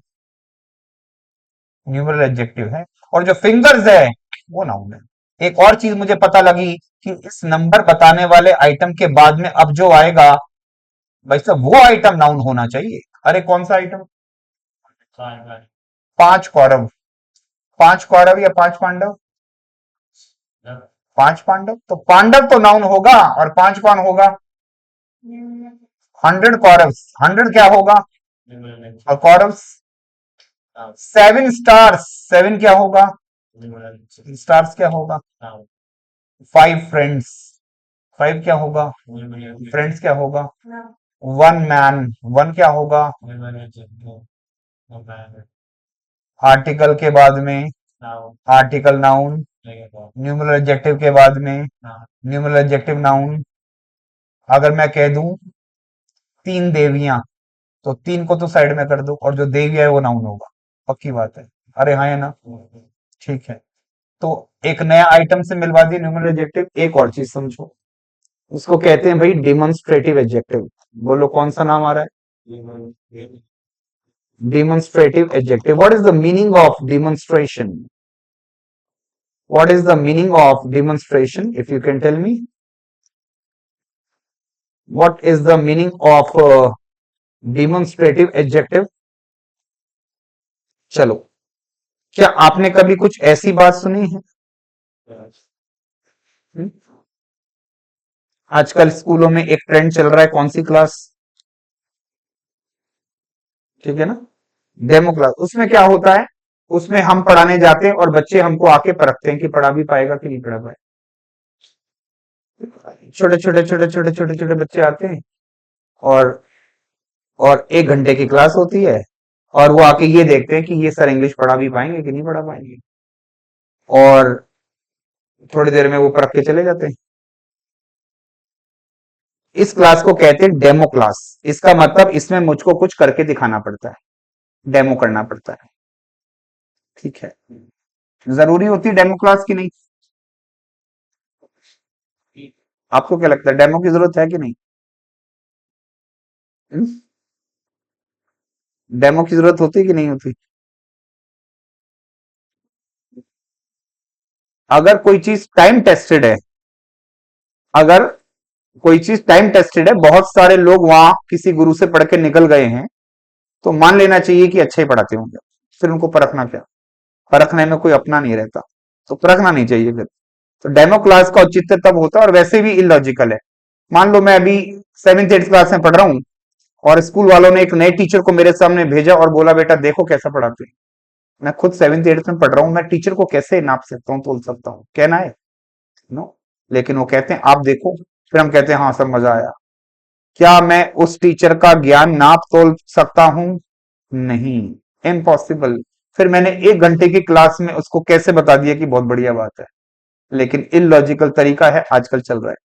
न्यूमरल एडजेक्टिव है, और जो फिंगर्स है वो नाउन है। एक और चीज मुझे पता लगी कि इस नंबर बताने वाले आइटम के बाद में अब जो आएगा भाई साहब वो आइटम नाउन होना चाहिए। अरे कौन सा आइटम, 5 कौरव। 5 कौरव या 5 पांडव, 5 पांडव, तो पांडव तो नाउन होगा, और 5 कौन होगा, 100 कौरव। 100 क्या होगा, और कौरव। 7 स्टार्स, 7 क्या होगा, स्टार्स क्या होगा। 5 फ्रेंड्स, 5 क्या होगा, फ्रेंड्स क्या होगा। 1 मैन, 1 क्या होगा, आर्टिकल के बाद में आर्टिकल नाउन, न्यूमरल एडजेक्टिव के बाद में न्यूमरल एडजेक्टिव नाउन। अगर मैं कह दूं 3 देवियां, तो 3 को तो साइड में कर दो और जो दे दिया है वो नाउन होगा। पक्की बात है। अरे हाँ, है ना? ठीक है। तो एक नया आइटम से मिलवा दिया न्यूमरल एडजेक्टिव। एक और चीज समझो, उसको कहते हैं भाई डिमॉन्स्ट्रेटिव एडजेक्टिव। बोलो कौन सा नाम आ रहा है? Demonstrative adjective. What is the meaning of demonstration? What is the meaning of demonstration? If you can tell me, what is the meaning of demonstrative adjective? चलो, क्या आपने कभी कुछ ऐसी बात सुनी है? हम्म? आजकल स्कूलों में एक ट्रेंड चल रहा है, कौन सी क्लास? ठीक है ना? Demo class. उसमें क्या होता है? उसमें हम पढ़ाने जाते हैं और बच्चे हमको आके परखते हैं कि पढ़ा भी पाएगा कि नहीं पढ़ा पाएगा। छोटे छोटे बच्चे आते हैं और 1 घंटे की क्लास होती है और वो आके ये देखते हैं कि ये सर इंग्लिश पढ़ा भी पाएंगे कि नहीं पढ़ा पाएंगे, और थोड़ी देर में वो पढ़ के चले जाते हैं। इस क्लास को कहते हैं डेमो क्लास। इसका मतलब इसमें मुझको कुछ करके दिखाना पड़ता है, डेमो करना पड़ता है। ठीक है, जरूरी होती है डेमो क्लास की नहीं? आपको क्या लगता है, डेमो की जरूरत है कि नहीं? हम्म? डेमो की जरूरत होती है कि नहीं होती? अगर कोई चीज टाइम टेस्टेड है, अगर कोई चीज टाइम टेस्टेड है, बहुत सारे लोग वहां किसी गुरु से पढ़ के निकल गए हैं, तो मान लेना चाहिए कि अच्छे ही पढ़ाते होंगे। फिर उनको परखना क्या? परखने में कोई अपना नहीं रहता, तो परखना नहीं चाहिए फिर। तो डेमो क्लास का औचित्य तब होता है, और वैसे भी इलॉजिकल है। मान लो मैं अभी 7th 8th क्लास में पढ़ रहा हूँ और स्कूल वालों ने एक नए टीचर को मेरे सामने भेजा और बोला बेटा देखो कैसा पढ़ाते हैं। मैं खुद 7th 8th में पढ़ रहा हूँ, मैं टीचर को कैसे नाप सकता हूँ, तोल सकता हूँ? कहना है नो। लेकिन वो कहते हैं आप देखो, फिर हम कहते हैं हाँ सब मजा आया। क्या मैं उस टीचर का ज्ञान नाप तोल सकता हूं? नहीं, इम्पॉसिबल। फिर मैंने 1 घंटे की क्लास में उसको कैसे बता दिया कि बहुत बढ़िया बात है? लेकिन इलॉजिकल तरीका है, आजकल चल रहा है।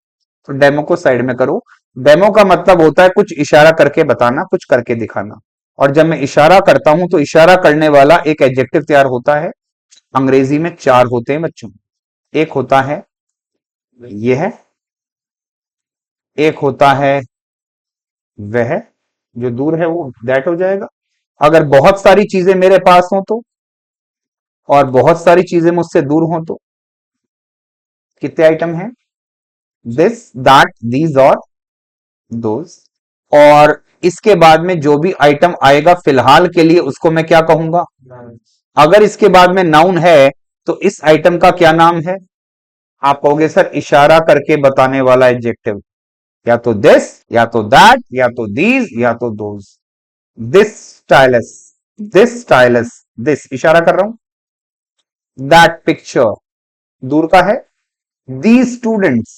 तो डेमो को साइड में करो। डेमो का मतलब होता है कुछ इशारा करके बताना, कुछ करके दिखाना। और जब मैं इशारा करता हूं तो इशारा करने वाला एक एडजेक्टिव तैयार होता है। अंग्रेजी में 4 होते हैं बच्चों। एक होता है यह, एक होता है वह, जो दूर है वो दैट हो जाएगा। अगर बहुत सारी चीजें मेरे पास हो तो, और बहुत सारी चीजें मुझसे दूर हो तो, कितने आइटम हैं? दिस, दैट, दीज और दोज। और इसके बाद में जो भी आइटम आएगा फिलहाल के लिए उसको मैं क्या कहूंगा? अगर इसके बाद में नाउन है तो इस आइटम का क्या नाम है? आप कहोगे सर इशारा करके बताने वाला एडजेक्टिव, या तो दिस, या तो दैट, या तो दीज, या तो those. This stylus, this stylus, this इशारा कर रहा हूं। दैट पिक्चर दूर का है। दी स्टूडेंट्स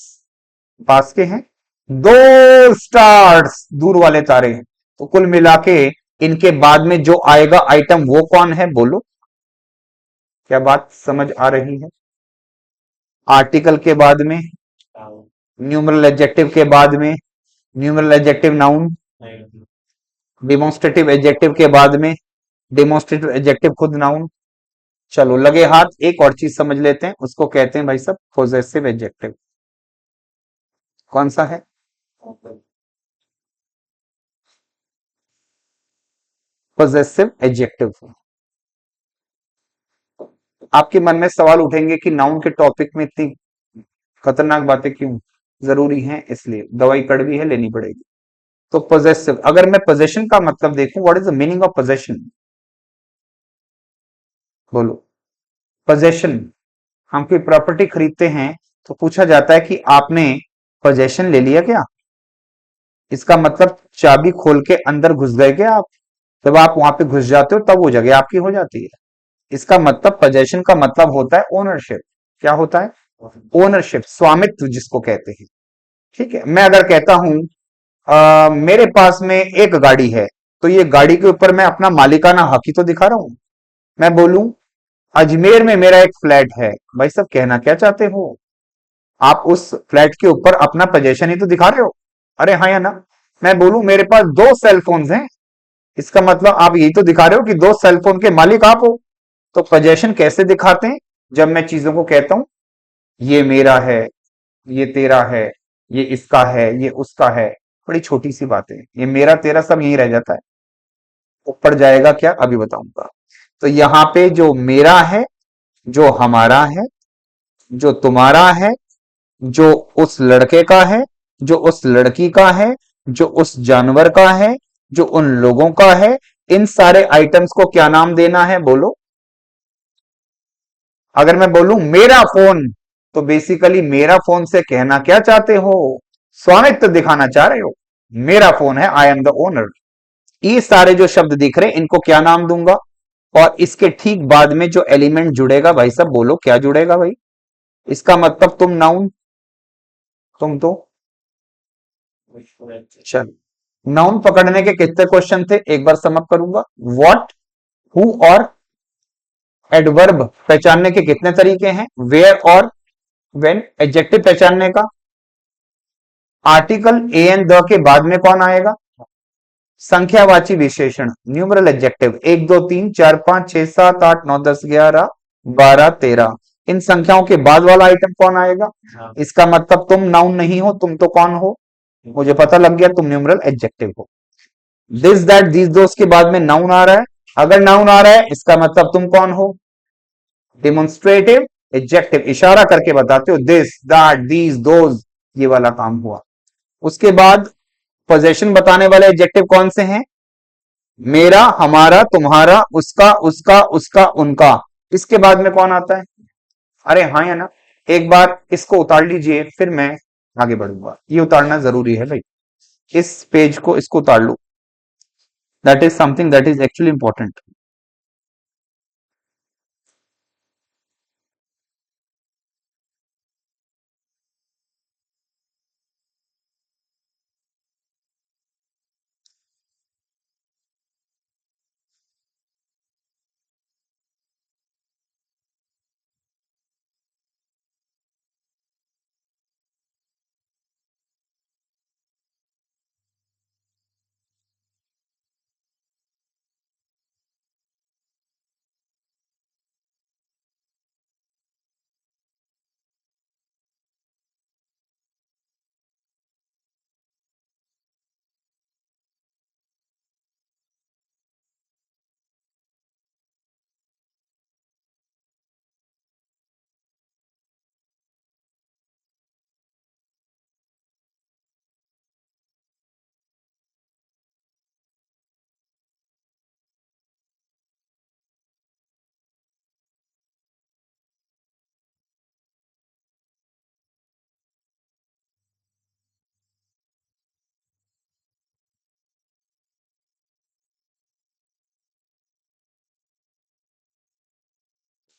पास के हैं। दो स्टार्स दूर वाले तारे हैं। तो कुल मिला के इनके बाद में जो आएगा आइटम वो कौन है? बोलो, क्या बात समझ आ रही है? आर्टिकल के बाद में न्यूमरल एडजेक्टिव के बाद में numeral adjective noun, demonstrative adjective के बाद में डिमॉन्स्ट्रेटिव एडजेक्टिव खुद नाउन। चलो लगे हाथ, एक और चीज समझ लेते हैं, उसको कहते हैं भाई साहब पोजेसिव एडजेक्टिव। कौन सा है? Possessive adjective. आपके मन में सवाल उठेंगे कि नाउन के टॉपिक में इतनी खतरनाक बातें क्यों जरूरी हैं? इसलिए दवाई कड़वी है, लेनी पड़ेगी। तो पोजेसिव, अगर मैं पोजेशन का मतलब देखूं, what is the meaning of possession? बोलो। पोजेशन, हम कोई प्रॉपर्टी खरीदते हैं तो पूछा जाता है कि आपने पोजेशन ले लिया क्या? इसका मतलब चाबी खोल के अंदर घुस गए क्या आप? जब आप वहां पे घुस जाते हो तब वो जगह आपकी हो जाती है। इसका मतलब पोजेशन का मतलब होता है ओनरशिप। क्या होता है? ओनरशिप, स्वामित्व जिसको कहते हैं। ठीक है, मैं अगर कहता हूं मेरे पास में एक गाड़ी है, तो ये गाड़ी के ऊपर मैं अपना मालिकाना हक ही तो दिखा रहा हूं। मैं बोलूं अजमेर में मेरा एक फ्लैट है, भाई सब कहना क्या चाहते हो? आप उस फ्लैट के ऊपर अपना पोजेशन ही तो दिखा रहे हो। अरे हाँ या ना? मैं बोलूं मेरे पास 2 सेल फोन्स हैं, इसका मतलब आप यही तो दिखा रहे हो कि दो सेल फोन के मालिक आप हो। तो पोजेशन कैसे दिखाते हैं? जब मैं चीजों को कहता हूं ये मेरा है, ये तेरा है, ये इसका है, ये उसका है, बड़ी छोटी सी बात है, ये मेरा तेरा सब यही रह जाता है। ऊपर जाएगा क्या अभी बताऊंगा। तो यहाँ पे जो मेरा है, जो हमारा है, जो तुम्हारा है, जो उस लड़के का है, जो उस लड़की का है, जो उस जानवर का है, जो उन लोगों का है, इन सारे आइटम्स को क्या नाम देना है बोलो। अगर मैं बोलूं मेरा फोन, तो बेसिकली मेरा फोन से कहना क्या चाहते हो? स्वामित्व दिखाना चाह रहे हो। मेरा फोन है, आई एम द ओनर। ये सारे जो शब्द दिख रहे हैं इनको क्या नाम दूंगा? और इसके ठीक बाद में जो एलिमेंट जुड़ेगा भाई साहब बोलो क्या जुड़ेगा भाई? इसका मतलब तुम नाउन, तुम तो चल। नाउन पकड़ने के कितने क्वेश्चन थे एक बार समअप करूंगा। व्हाट, हु और एडवर्ब पहचानने के कितने तरीके हैं? वेयर और व्हेन। एडजेक्टिव पहचानने का, आर्टिकल ए एन द के बाद में कौन आएगा? संख्यावाची विशेषण, न्यूमरल एडजेक्टिव, 1 2 3 4 5 6 7 8 9 10 11 12 इन संख्याओं के बाद वाला आइटम कौन आएगा? इसका मतलब तुम नाउन नहीं हो, तुम तो कौन हो? मुझे पता लग गया तुम न्यूमरल एडजेक्टिव हो। दिस दैट दीज दोस्त के बाद में नाउन आ रहा है। अगर नाउन आ रहा है इसका मतलब तुम कौन हो? डिमोन्स्ट्रेटिव एडजेक्टिव, इशारा करके बताते हो दिस दैट दीज दोज, ये वाला काम हुआ। उसके बाद पोजेशन बताने वाले एडजेक्टिव कौन से हैं? मेरा, हमारा, तुम्हारा, उसका, उसका, उसका, उनका। इसके बाद में कौन आता है? अरे हाँ या ना? एक बार इसको उतार लीजिए फिर मैं आगे बढ़ूंगा। ये उतारना जरूरी है भाई, इस पेज को इसको उतार लो। That is something that is actually important.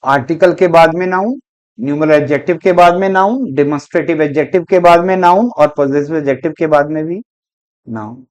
Article के बाद में नाउन, न्यूमरल एडजेक्टिव के बाद में नाउन, डेमोन्स्ट्रेटिव एडजेक्टिव के बाद में नाउन और पॉजिटिव एडजेक्टिव के बाद में भी नाउन।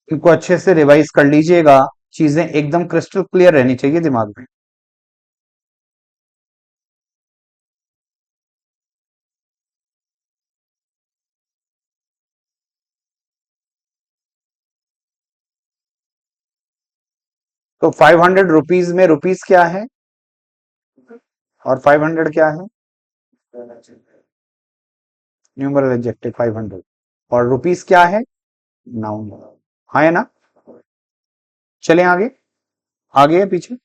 इनको अच्छे से रिवाइज कर लीजिएगा, चीजें एकदम क्रिस्टल क्लियर रहनी चाहिए दिमाग में। तो 500 रुपीज में रुपीज क्या है और 500 क्या है? Numeral adjective 500। और रुपीस क्या है? नाउन। हाँ है ना? चलें आगे। आगे है पीछे?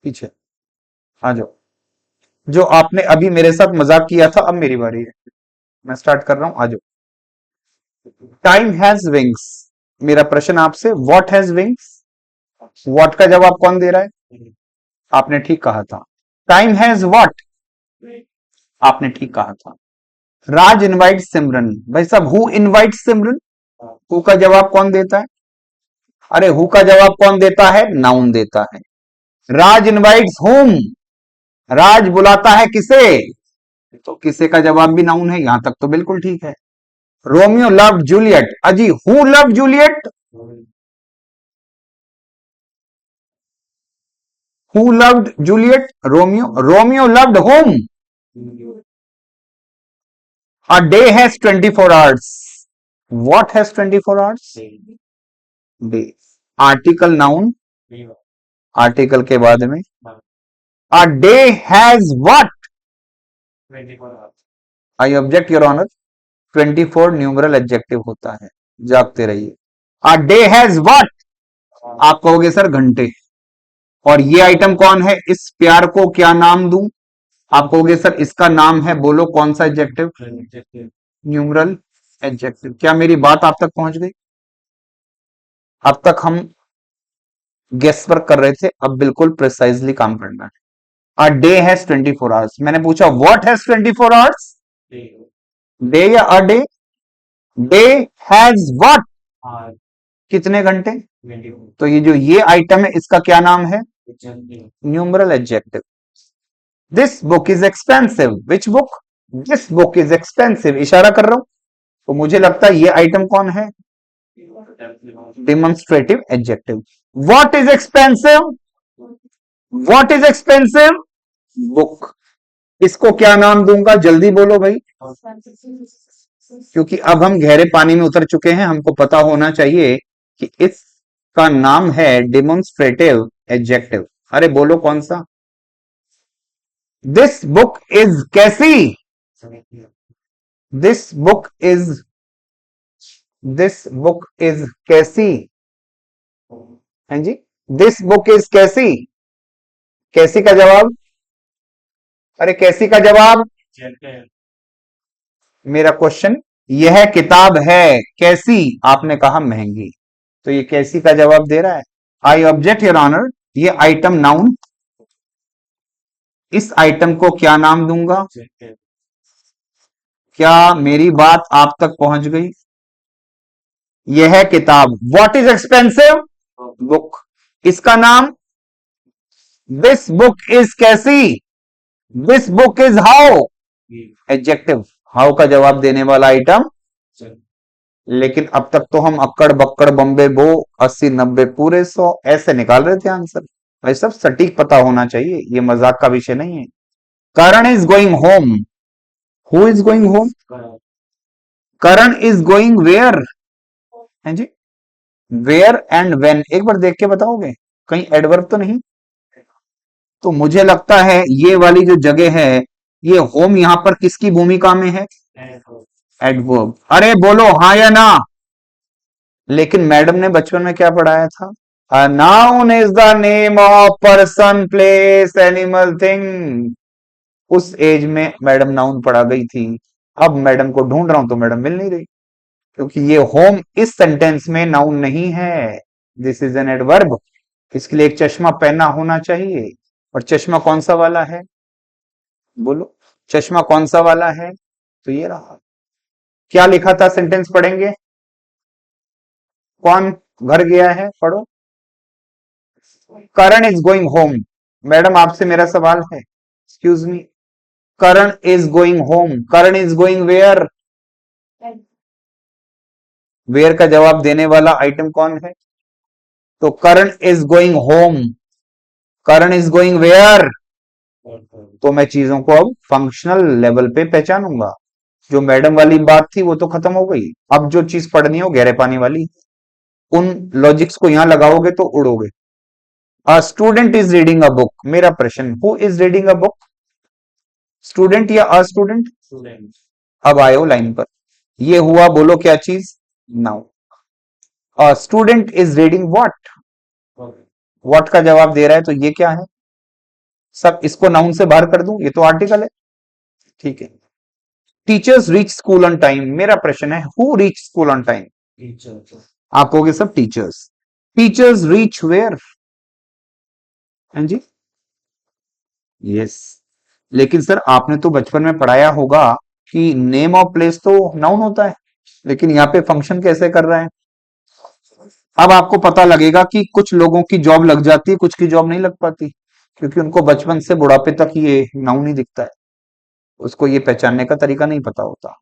पीछे आ जाओ। जो आपने अभी मेरे साथ मजाक किया था, अब मेरी बारी है, मैं स्टार्ट कर रहा हूं। आ जाओ। Time has wings. मेरा प्रश्न आपसे, व्हाट हैज विंग्स? व्हाट का जवाब कौन दे रहा है? आपने ठीक कहा था। Time has what? आपने ठीक कहा था। राज इनवाइट सिमरन। भाई साहब, हु इनवाइट सिमरन? हु का जवाब कौन देता है? अरे हु का जवाब कौन देता है? नाउन देता है। राज इनवाइट्स हुम? राज बुलाता है किसे? तो किसे का जवाब भी नाउन है, यहां तक तो बिल्कुल ठीक है। Romeo loved Juliet. अजी who loved Juliet? Who loved Juliet? Romeo. Romeo loved home? A day has 24 hours. What has 24 hours? Day. Article noun, article के बाद में। A day has what? I object your honour. 24 numeral adjective होता है। जागते रहिए। A day has what? आप कहोगे सर घंटे। और ये आइटम कौन है? इस प्यार को क्या नाम दूं? आप कहोगे सर इसका नाम है, बोलो कौन सा एडजेक्टिव? Numeral adjective. क्या मेरी बात आप तक पहुंच गई? अब तक हम गेस वर्क कर रहे थे, अब बिल्कुल प्रिसाइजली काम करना है। अ डे हैज 24 आवर्स। मैंने पूछा व्हाट हैज 24 आवर्स? डे या a day? Day has what? कितने घंटे? तो ये आइटम है, इसका क्या नाम है? Numeral adjective. This book is expensive. Which book? This book is expensive, इशारा कर रहा हूं। तो मुझे लगता है ये आइटम कौन है? Demonstrative adjective. What is expensive? What is expensive? Book. इसको क्या नाम दूंगा? जल्दी बोलो भाई, क्योंकि अब हम गहरे पानी में उतर चुके हैं, हमको पता होना चाहिए कि इसका नाम है डिमॉन्स्ट्रेटिव एडजेक्टिव। अरे बोलो कौन सा? दिस बुक इज कैसी? This book is, this book is कैसी? हाँ जी, दिस बुक इज कैसी? कैसी का जवाब? अरे कैसी का जवाब? मेरा क्वेश्चन, यह किताब है कैसी? आपने कहा महंगी, तो ये कैसी का जवाब दे रहा है। आई ऑब्जेक्ट योर ऑनर, ये आइटम नाउन, इस आइटम को क्या नाम दूंगा? क्या मेरी बात आप तक पहुंच गई? यह किताब, व्हाट इज एक्सपेंसिव? बुक। इसका नाम? दिस बुक इज कैसी? This book is how? Adjective. How का जवाब देने वाला आइटम। लेकिन अब तक तो हम अक्कड़ बक्कड़ बम्बे बो 80 90 पूरे 100 ऐसे निकाल रहे थे आंसर। भाई सब सटीक पता होना चाहिए, ये मजाक का विषय नहीं है। Karan is going home. Who is going home? Karan is going where? है जी। वेयर एंड व्हेन एक बार देख के बताओगे, कहीं एडवर्ब तो नहीं? तो मुझे लगता है ये वाली जो जगह है, ये होम यहां पर किसकी भूमिका में है? एडवर्ब। अरे बोलो हाँ या ना। लेकिन मैडम ने बचपन में क्या पढ़ाया था? A noun is the name of person, place, animal, thing. उस एज में मैडम नाउन पढ़ा गई थी। अब मैडम को ढूंढ रहा हूं तो मैडम मिल नहीं रही, क्योंकि ये होम इस सेंटेंस में नाउन नहीं है, दिस इज एन एडवर्ब। इसके लिए एक चश्मा पहना होना चाहिए। और चश्मा कौन सा वाला है? बोलो, चश्मा कौन सा वाला है? तो ये रहा। क्या लिखा था? सेंटेंस पढ़ेंगे? कौन घर गया है? पढ़ो। Karan is going home. Madam आपसे मेरा सवाल है, excuse me, Karan is going home, Karan is going where? Where का जवाब देने वाला आइटम कौन है? तो Karan is going home, Karan is going where. तो मैं चीजों को अब फंक्शनल लेवल पे पहचानूंगा। जो मैडम वाली बात थी वो तो खत्म हो गई, अब जो चीज पढ़नी है वो गहरे पानी वाली। उन लॉजिक्स को यहां लगाओगे तो उड़ोगे। A student is reading a book. मेरा प्रश्न, who is reading a book? Student या अ स्टूडेंट? स्टूडेंट। अब आए हो लाइन पर। ये हुआ, बोलो क्या चीज? Now a student is reading what? What का जवाब दे रहा है, तो ये क्या है? सब इसको नाउन से बाहर कर दूं, ये तो आर्टिकल है। ठीक है। Teachers reach school on time, मेरा प्रश्न है who reach school on time? Teacher. आप कहोगे सब टीचर्स। Teachers reach where? हैं जी? यस। लेकिन सर आपने तो बचपन में पढ़ाया होगा कि नेम ऑफ प्लेस तो नाउन होता है, लेकिन यहाँ पे फंक्शन कैसे कर रहा है? अब आपको पता लगेगा कि कुछ लोगों की जॉब लग जाती है, कुछ की जॉब नहीं लग पाती, क्योंकि उनको बचपन से बुढ़ापे तक ये नाउन ही दिखता है, उसको ये पहचानने का तरीका नहीं पता होता।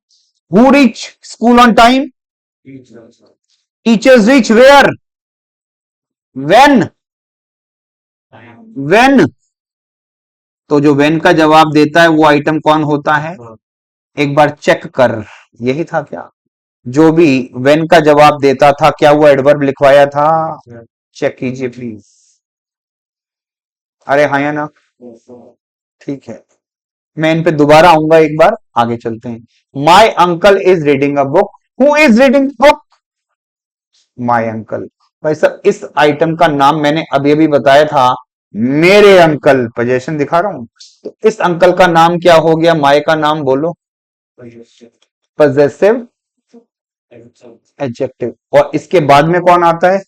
Who reach school on time? Teachers reach where? When? When? तो जो व्हेन का जवाब देता है वो आइटम कौन होता है? एक बार चेक कर, यही था क्या? जो भी व्हेन का जवाब देता था, क्या वो एडवर्ब लिखवाया था? चेक कीजिए प्लीज। अरे हाँ या ना? ठीक है, मैं इन पे दोबारा आऊंगा एक बार, आगे चलते हैं। माई uncle is reading a book. Who is reading book? My uncle. भाई साहब इस आइटम का नाम मैंने अभी अभी बताया था, मेरे अंकल, पोजेशन दिखा रहा हूं, तो इस अंकल का नाम क्या हो गया? माई का नाम बोलो, पजेसिव एडजेक्टिव। और इसके बाद में कौन आता है?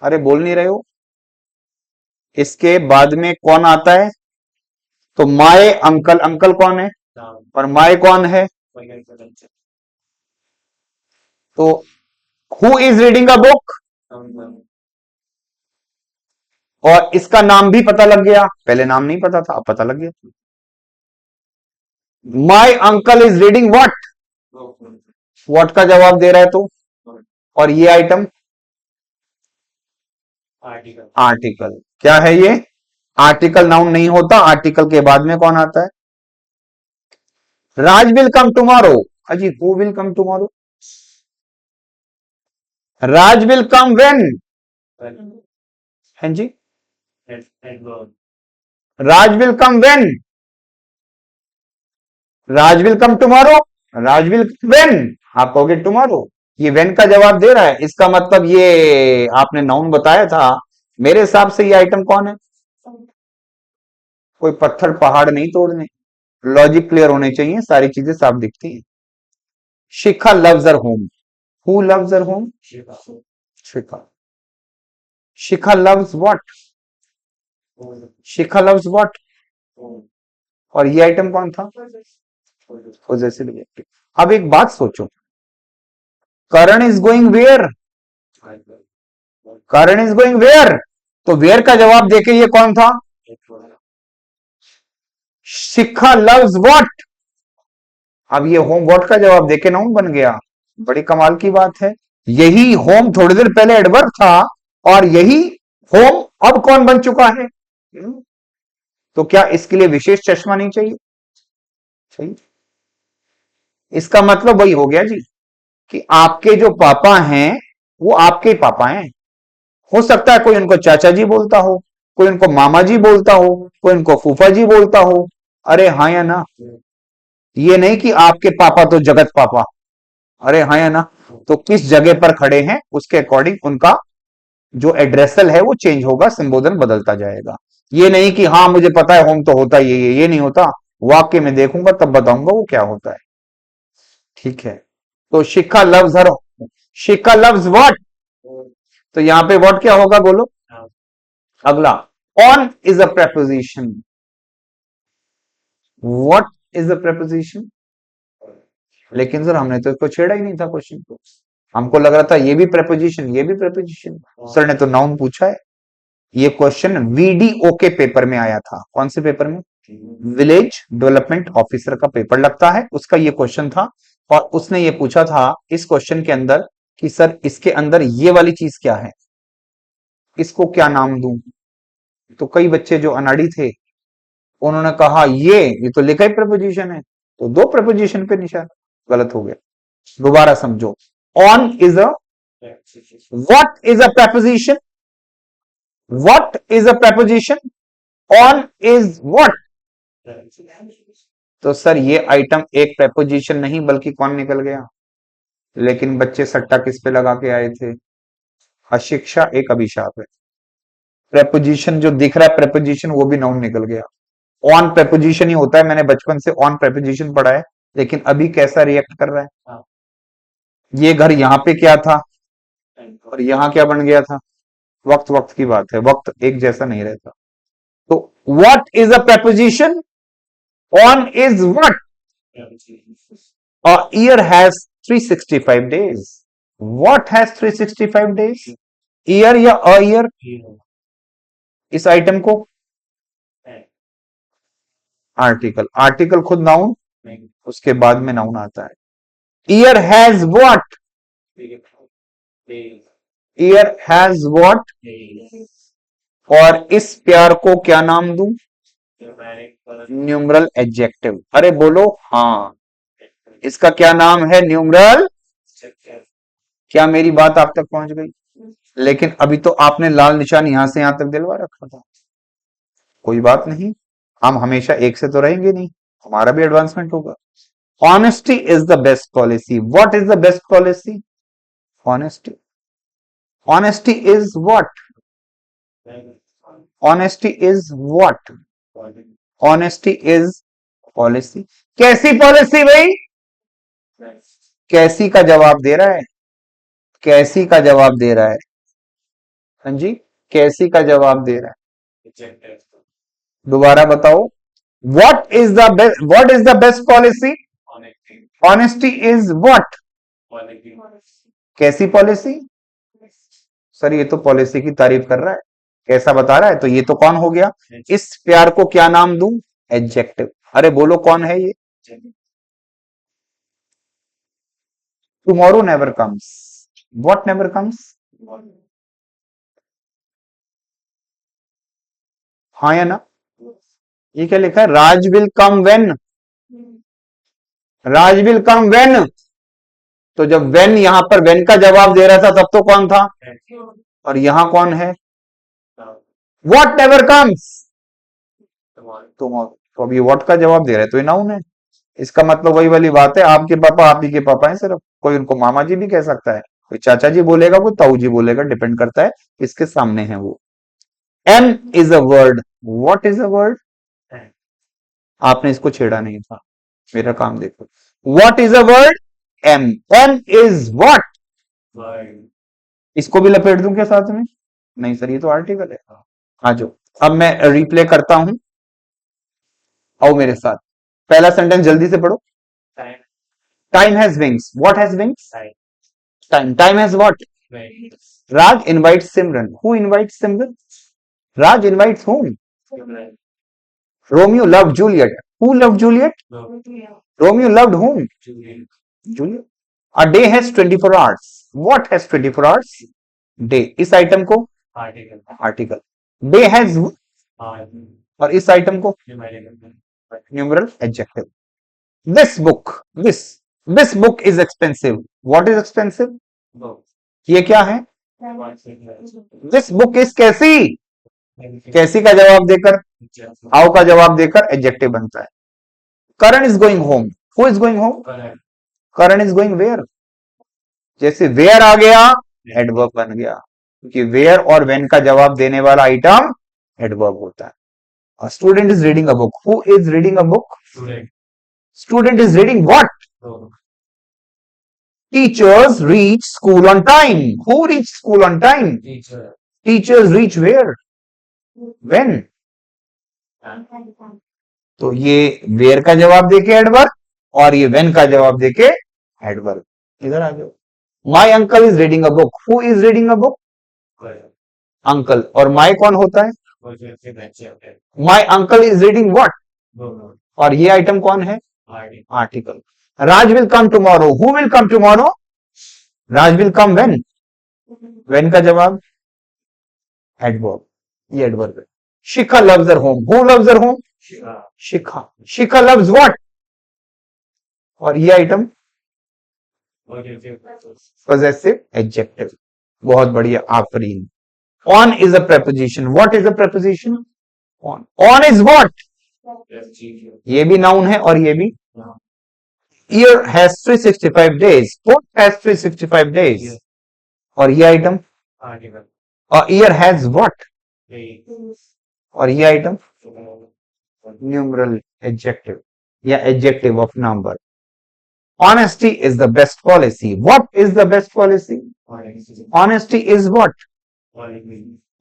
अरे बोल नहीं रहे हो, इसके बाद में कौन आता है? तो माय अंकल, अंकल कौन है और माय कौन है? तो who is reading a book? और इसका नाम भी पता लग गया, पहले नाम नहीं पता था, अब पता लग गया। My uncle is reading what? What का जवाब दे रहा है तो, और ये आइटम आर्टिकल। आर्टिकल। क्या है ये? आर्टिकल नाउन नहीं होता, आर्टिकल के बाद में कौन आता है? Raj will come tomorrow. अजी who will come tomorrow? Raj will come when? हैं जी? Raj will come when? Raj will come tomorrow? Raj will when? आप कहोगे टुमारो। ये व्हेन का जवाब दे रहा है, इसका मतलब ये आपने नाउन बताया था। मेरे हिसाब से ये आइटम कौन है? कोई पत्थर पहाड़ नहीं तोड़ने, लॉजिक क्लियर होने चाहिए, सारी चीजें साफ दिखती हैं। Shikha loves her home. Who loves her home? Shikha. Shikha loves what? Shikha loves what? और ये आइटम कौन था? Possessive adjective. अब एक बात सोचो, Karan is going where? Karan is going where, तो वेयर का जवाब देके ये कौन था? Shikha loves what? अब ये होम व्हाट का जवाब देके नाउन बन गया, बड़ी कमाल की बात है। यही होम थोड़ी देर पहले एडवर्ब था, और यही होम अब कौन बन चुका है? तो क्या इसके लिए विशेष चश्मा नहीं चाहिए? चाहिए। इसका मतलब वही हो गया जी कि आपके जो पापा हैं वो आपके पापा हैं। हो सकता है कोई उनको चाचा जी बोलता हो, कोई उनको मामा जी बोलता हो, कोई उनको फूफा जी बोलता हो। अरे हाँ या ना? ये नहीं कि आपके पापा तो जगत पापा। अरे हाँ या ना? तो किस जगह पर खड़े हैं उसके अकॉर्डिंग उनका जो एड्रेसल है वो चेंज होगा, संबोधन बदलता जाएगा। ये नहीं कि हाँ मुझे पता है होम तो होता ये नहीं होता, वाक्य में देखूंगा तब बताऊंगा वो क्या होता है। ठीक है, तो Shikha loves her, Shikha loves what? तो यहां पे व्हाट क्या होगा बोलो? अगला, on is a preposition. What is a preposition? लेकिन सर हमने तो इसको छेड़ा ही नहीं था क्वेश्चन को, हमको लग रहा था ये भी प्रेपोजिशन ये भी प्रेपोजिशन। सर ने तो नाउन पूछा है। ये क्वेश्चन वीडीओ के पेपर में आया था। कौन से पेपर में? विलेज डेवलपमेंट ऑफिसर का पेपर लगता है, उसका ये क्वेश्चन था। और उसने ये पूछा था इस क्वेश्चन के अंदर कि सर इसके अंदर ये वाली चीज क्या है, इसको क्या नाम दूं? तो कई बच्चे जो अनाड़ी थे उन्होंने कहा ये तो लिखा ही प्रपोजिशन है, तो दो प्रपोजिशन पे निशान, गलत हो गया। दोबारा समझो, on is a, what is a preposition? What is a preposition? On is what? तो सर ये आइटम एक प्रेपोजिशन नहीं बल्कि कौन निकल गया? लेकिन बच्चे सट्टा किस पे लगा के आए थे? अशिक्षा एक अभिशाप है। प्रेपोजिशन जो दिख रहा है प्रेपोजिशन वो भी नाउन निकल गया। ऑन प्रेपोजिशन ही होता है, मैंने बचपन से ऑन प्रेपोजिशन पढ़ा है, लेकिन अभी कैसा रिएक्ट कर रहा है? ये घर यहाँ पे क्या था और यहाँ क्या बन गया था? वक्त वक्त की बात है, वक्त एक जैसा नहीं रहता। तो what is a preposition? On is what? A year has 365 days. What has 365 days? Year या अ ईयर? इस आइटम को आर्टिकल, आर्टिकल खुद नाउन, उसके बाद में नाउन आता है। Year has what? Year has what? और इस प्यार को क्या नाम दूं? Numeral adjective. अरे बोलो हाँ, इसका क्या नाम है? न्यूमरल। क्या मेरी बात आप तक पहुंच गई? लेकिन अभी तो आपने लाल निशान यहां से यहां तक दिलवा रखा था। कोई बात नहीं, हम हमेशा एक से तो रहेंगे नहीं, हमारा भी एडवांसमेंट होगा। Honesty is the best policy. What is the best policy? Honesty. Honesty is what? Honesty is what? Honesty is policy. कैसी पॉलिसी भाई? कैसी का जवाब दे रहा है, कैसी का जवाब दे रहा है। हाँ जी, कैसी का जवाब दे रहा है। दोबारा बताओ, what is the best, what is the best policy? Honesty is what? कैसी पॉलिसी? सर ये तो पॉलिसी की तारीफ कर रहा है, कैसा बता रहा है, तो ये तो कौन हो गया? इस प्यार को क्या नाम दूं? एडजेक्टिव। अरे बोलो कौन है ये? Tomorrow never comes. What never comes? हाँ या ना? ये क्या लिखा है? Raj will come when. Raj will come when. तो जब व्हेन यहां पर व्हेन का जवाब दे रहा था तब तो कौन था? और यहां कौन है? What never comes? टुमारो। तो अब ये व्हाट का जवाब दे रहा है तो ये नाउन है। इसका मतलब वही वाली बात है, आपके पापा आप ही के पापा हैं सिर्फ, कोई उनको मामा जी भी कह सकता है, कोई चाचा जी बोलेगा, कोई ताऊ जी बोलेगा, डिपेंड करता है किसके सामने है वो। Am is a word. What is a word? आपने इसको छेड़ा नहीं था, मेरा काम देखो। What is a word? Am. Am is what? इसको भी लपेट दूं क्या साथ में? नहीं सर, ये तो आर्टिकल है। आ जाओ, अब मैं रिप्ले करता हूं, आओ मेरे साथ। पहला सेंटेंस जल्दी से पढ़ो। Time has wings. What has wings? Time. Time has what? Raj invites Simran. Who invites Simran? Raj invites whom? Romeo loved Juliet. Who loved Juliet? Romeo loved whom? Juliet. A day has 24 hours. What has 24 hours? Day. इस आइटम को आर्टिकल। Day has और इस आइटम को numeral adjective. This book. This book is expensive. What is expensive? ये क्या है? This book is कैसी? कैसी का जवाब देकर, हाउ का जवाब देकर एडजेक्टिव बनता है। Karan is going home. Who is going home? Karan is going where. जैसे वेयर आ गया एडवर्ब बन गया, क्योंकि वेयर और व्हेन का जवाब देने वाला आइटम एडवर्ब होता है। Student is reading a book. Who is reading a book? Student is reading what? Teachers reach school on time. Who reach school on time? Teachers reach where? When? तो ये वेयर का जवाब देके एडवर्ब और ये व्हेन का जवाब देके एडवर्ब। इधर आ जाओ। My uncle is reading a book. Who is reading a book? Uncle. और माई कौन होता है? My uncle is reading what? और ये आइटम कौन है? Article. Raj will come tomorrow. Who will come tomorrow? Raj will come when? When का जवाब एडवर्ब, ये एडवर्ब है। Shikha loves her home. Who loves her home? Shikha. Shikha loves what? और ये आइटम पॉजेसिव एडजेक्टिव। बहुत बढ़िया, Afreen. On is a preposition. What is a preposition? On. On is what? ये भी नाउन है और ये भी। ईयर हैज 365 डेज, फोट हैज 365 डेज, और ये आइटम, और ईयर हैज व्हाट, और ये आइटम न्यूमरल एडजेक्टिव या adjective of number. Honesty is the best policy. What is the best policy? Honesty is what?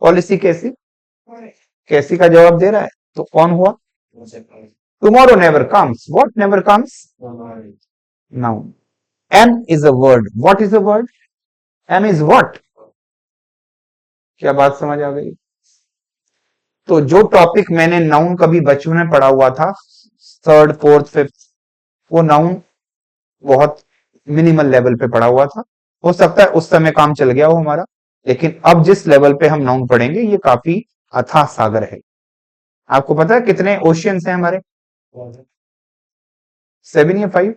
Policy कैसी? कैसी का जवाब दे रहा है, तो कौन हुआ? Tomorrow never comes. What never comes? Noun. M is a word. What is a word? M is what? क्या बात समझ आ गई? तो जो टॉपिक मैंने नाउन कभी बचपन में पढ़ा हुआ था, थर्ड फोर्थ फिफ्थ, वो नाउन बहुत मिनिमल लेवल पे पढ़ा हुआ था। हो सकता है उस समय काम चल गया हो हमारा, लेकिन अब जिस लेवल पे हम नाउन पढ़ेंगे ये काफी अथाह सागर है। आपको पता है कितने ओशियंस हैं हमारे? 7 या 5?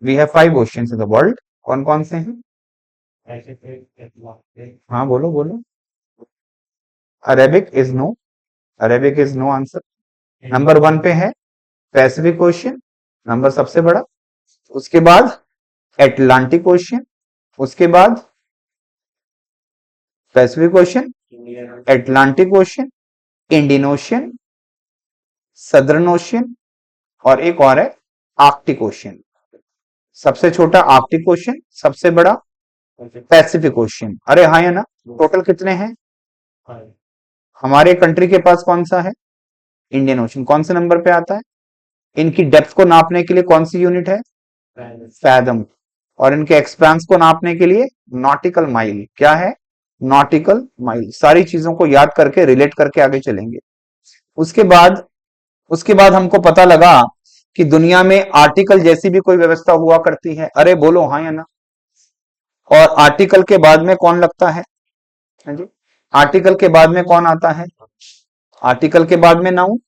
We have 5 oceans in the world. कौन कौन से हैं? हाँ बोलो बोलो। Arabic is no, Arabic is no answer. Number 1 पे है पैसिफिक ओशियन, नंबर सबसे बड़ा। उसके बाद एटलांटिक ओशियन, उसके बाद Pacific ocean, Atlantic ocean, Indian ocean, southern ocean, और एक और है आर्कटिक ओशियन। सबसे छोटा आर्कटिक ओशियन, सबसे बड़ा पैसिफिक ओशियन। अरे हाँ या ना? टोटल कितने हैं? हमारे कंट्री के पास कौन सा है? Indian ocean. कौन से नंबर पे आता है? इनकी डेप्थ को नापने के लिए कौन सी यूनिट है? फैदम। और इनके एक्सपेंस को नापने के लिए नॉटिकल माइल। क्या है? Nautical mile. सारी चीजों को याद करके रिलेट करके आगे चलेंगे। उसके बाद हमको पता लगा कि दुनिया में आर्टिकल जैसी भी कोई व्यवस्था हुआ करती है। अरे बोलो हाँ या ना? और आर्टिकल के बाद में कौन लगता है? हाँ जी, आर्टिकल के बाद में कौन आता है? आर्टिकल के बाद में नाउन।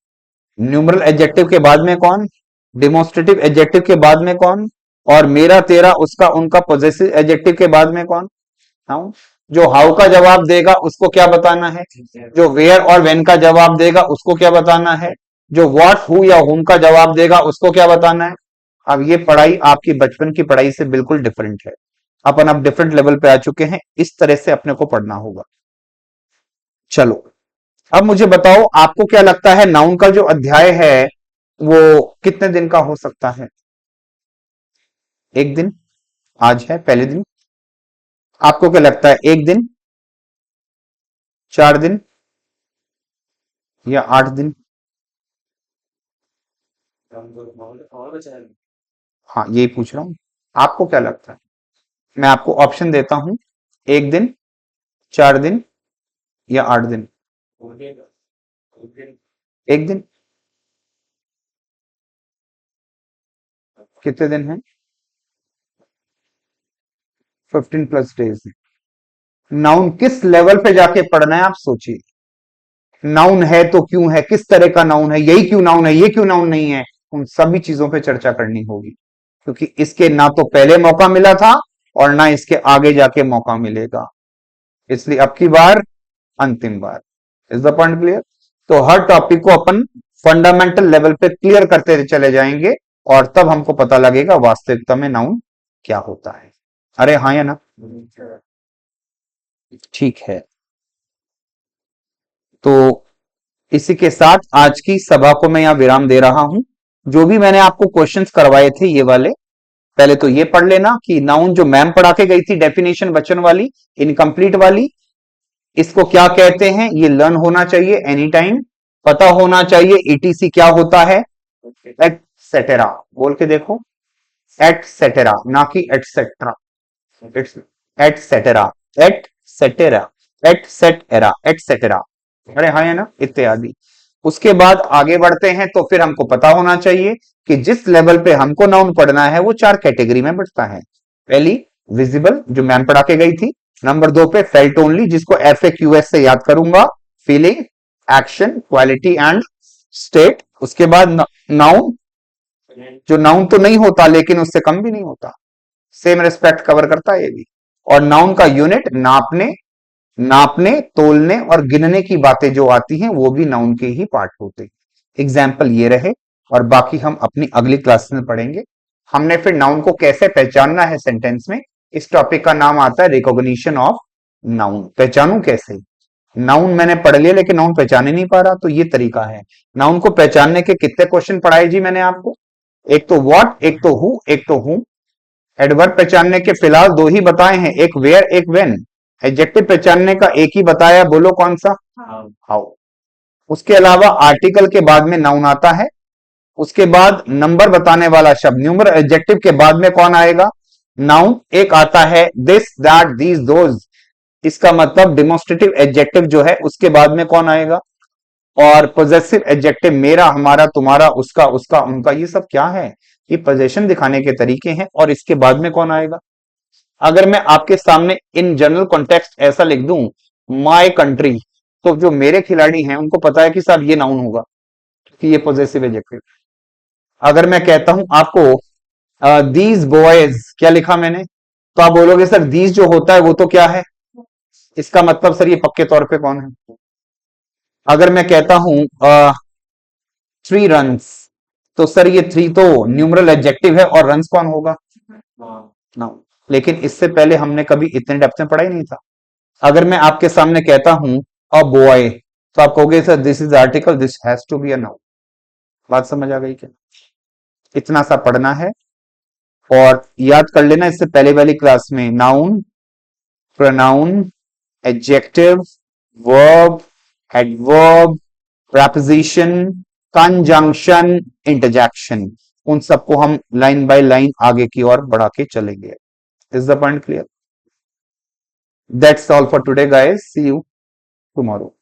न्यूमरल एडजेक्टिव के बाद में कौन? डिमोन्स्ट्रेटिव एडजेक्टिव के बाद में कौन? और मेरा तेरा उसका उनका पॉजेसिव एडजेक्टिव के बाद में कौन? नाउन। जो हाउ का जवाब देगा उसको क्या बताना है? जो वेयर और व्हेन का जवाब देगा उसको क्या बताना है? जो व्हाट, हु या हुम का जवाब देगा उसको क्या बताना है? अब ये पढ़ाई आपकी बचपन की पढ़ाई से बिल्कुल डिफरेंट है। अपन अब डिफरेंट लेवल पे आ चुके हैं, इस तरह से अपने को पढ़ना होगा। चलो अब मुझे बताओ, आपको क्या लगता है नाउन का जो अध्याय है वो कितने दिन का हो सकता है? 1 दिन, आज है पहले दिन। आपको क्या लगता है 1 दिन, 4 दिन या 8 दिन? हाँ यही पूछ रहा हूं, आपको क्या लगता है? मैं आपको ऑप्शन देता हूं, 1 दिन, 4 दिन या 8 दिन? 1 दिन। कितने दिन हैं? 15 प्लस डेज। नाउन किस लेवल पे जाके पढ़ना है आप सोचिए। नाउन है तो क्यों है, किस तरह का नाउन है, यही क्यों नाउन है, ये क्यों नाउन नहीं है, उन सभी चीजों पे चर्चा करनी होगी, क्योंकि इसके ना तो पहले मौका मिला था और ना इसके आगे जाके मौका मिलेगा, इसलिए अब की बार अंतिम बार। Is the point clear? तो हर टॉपिक को अपन फंडामेंटल लेवल पे क्लियर करते चले जाएंगे और तब हमको पता लगेगा वास्तविकता में नाउन क्या होता है। अरे हाँ या ना? ठीक है, तो इसी के साथ आज की सभा को मैं यहां विराम दे रहा हूं। जो भी मैंने आपको क्वेश्चंस करवाए थे ये वाले, पहले तो ये पढ़ लेना कि नाउन जो मैम पढ़ा के गई थी डेफिनेशन बच्चन वाली, इनकम्प्लीट वाली, इसको क्या कहते हैं ये लर्न होना चाहिए एनी टाइम, पता होना चाहिए ईटीसी क्या होता है, एटसेटेरा बोल के देखो, एटसेटेरा ना कि एटसेट्रा, एटसेटेरा, एटसेटेरा, एटसेटेरा, एटसेटेरा। अरे हाँ है ना? इत्यादि। उसके बाद आगे बढ़ते हैं तो फिर हमको पता होना चाहिए कि जिस लेवल पे हमको नाउन पढ़ना है वो 4 कैटेगरी में बढ़ता है। पहली विजिबल जो मैम पढ़ा के गई थी, नंबर 2 पे फेल्ट ओनली जिसको FAQS से याद करूंगा, feeling, action, quality and state. उसके बाद नाउन जो नाउन तो नहीं होता लेकिन उससे कम भी नहीं होता, सेम रेस्पेक्ट कवर करता है ये भी। और नाउन का यूनिट नापने नापने, तोलने और गिनने की बातें जो आती हैं वो भी नाउन के ही पार्ट होते हैं। एग्जाम्पल ये रहे, और बाकी हम अपनी अगली क्लास में पढ़ेंगे। हमने फिर नाउन को कैसे पहचानना है सेंटेंस में, इस टॉपिक का नाम आता है रिकॉग्निशन ऑफ नाउन। पहचानू कैसे? नाउन मैंने पढ़ लिया लेकिन नाउन पहचाने नहीं पा रहा, तो ये तरीका है। नाउन को पहचानने के कितने क्वेश्चन पढ़ाए जी मैंने आपको? एक तो व्हाट, एक तो हु, एक तो हूं। एडवर्ब पहचानने के फिलहाल दो ही बताए हैं, एक वेयर, एक वेन। एडजेक्टिव पहचानने का एक ही बताया, बोलो कौन सा? हाउ। उसके अलावा आर्टिकल के बाद में नाउन आता है, उसके बाद नंबर बताने वाला शब्द न्यूमर। एडजेक्टिव के बाद में कौन आएगा? नाउन। एक आता है दिस, दैट, दीज, दोज, इसका मतलब डिमोन्स्ट्रेटिव एडजेक्टिव जो है उसके बाद में कौन आएगा? और पोजेसिव एडजेक्टिव मेरा, हमारा, तुम्हारा, उसका, उसका, उनका, ये सब क्या है? ये पोजेशन दिखाने के तरीके हैं। और इसके बाद में कौन आएगा? अगर मैं आपके सामने इन जनरल कॉन्टेक्स्ट ऐसा लिख दूं, माय कंट्री, तो जो मेरे खिलाड़ी हैं उनको पता है कि साहब ये नाउन होगा, कि ये पोजेसिव एडजेक्टिव। अगर मैं कहता हूं आपको दीज बॉयज, क्या लिखा मैंने? तो आप बोलोगे सर दीज जो होता है वो तो क्या है? इसका मतलब सर ये पक्के तौर पे कौन है? अगर मैं कहता हूं 3 रन्स, तो सर ये 3 तो न्यूमरल एडजेक्टिव है और रन्स कौन होगा? नाउन। लेकिन इससे पहले हमने कभी इतने डेप्थ में पढ़ा ही नहीं था। अगर मैं आपके सामने कहता हूं अ बॉय, तो आप कहोगे sir this is article, this has to be a noun. बात समझ आ गई क्या? इतना सा पढ़ना है और याद कर लेना इससे पहले वाली क्लास में noun, pronoun, adjective, verb, adverb, preposition, conjunction, interjection, उन सबको हम लाइन बाय लाइन आगे की ओर बढ़ा के चलेंगे। Is the point clear? That's all for today guys, see you tomorrow.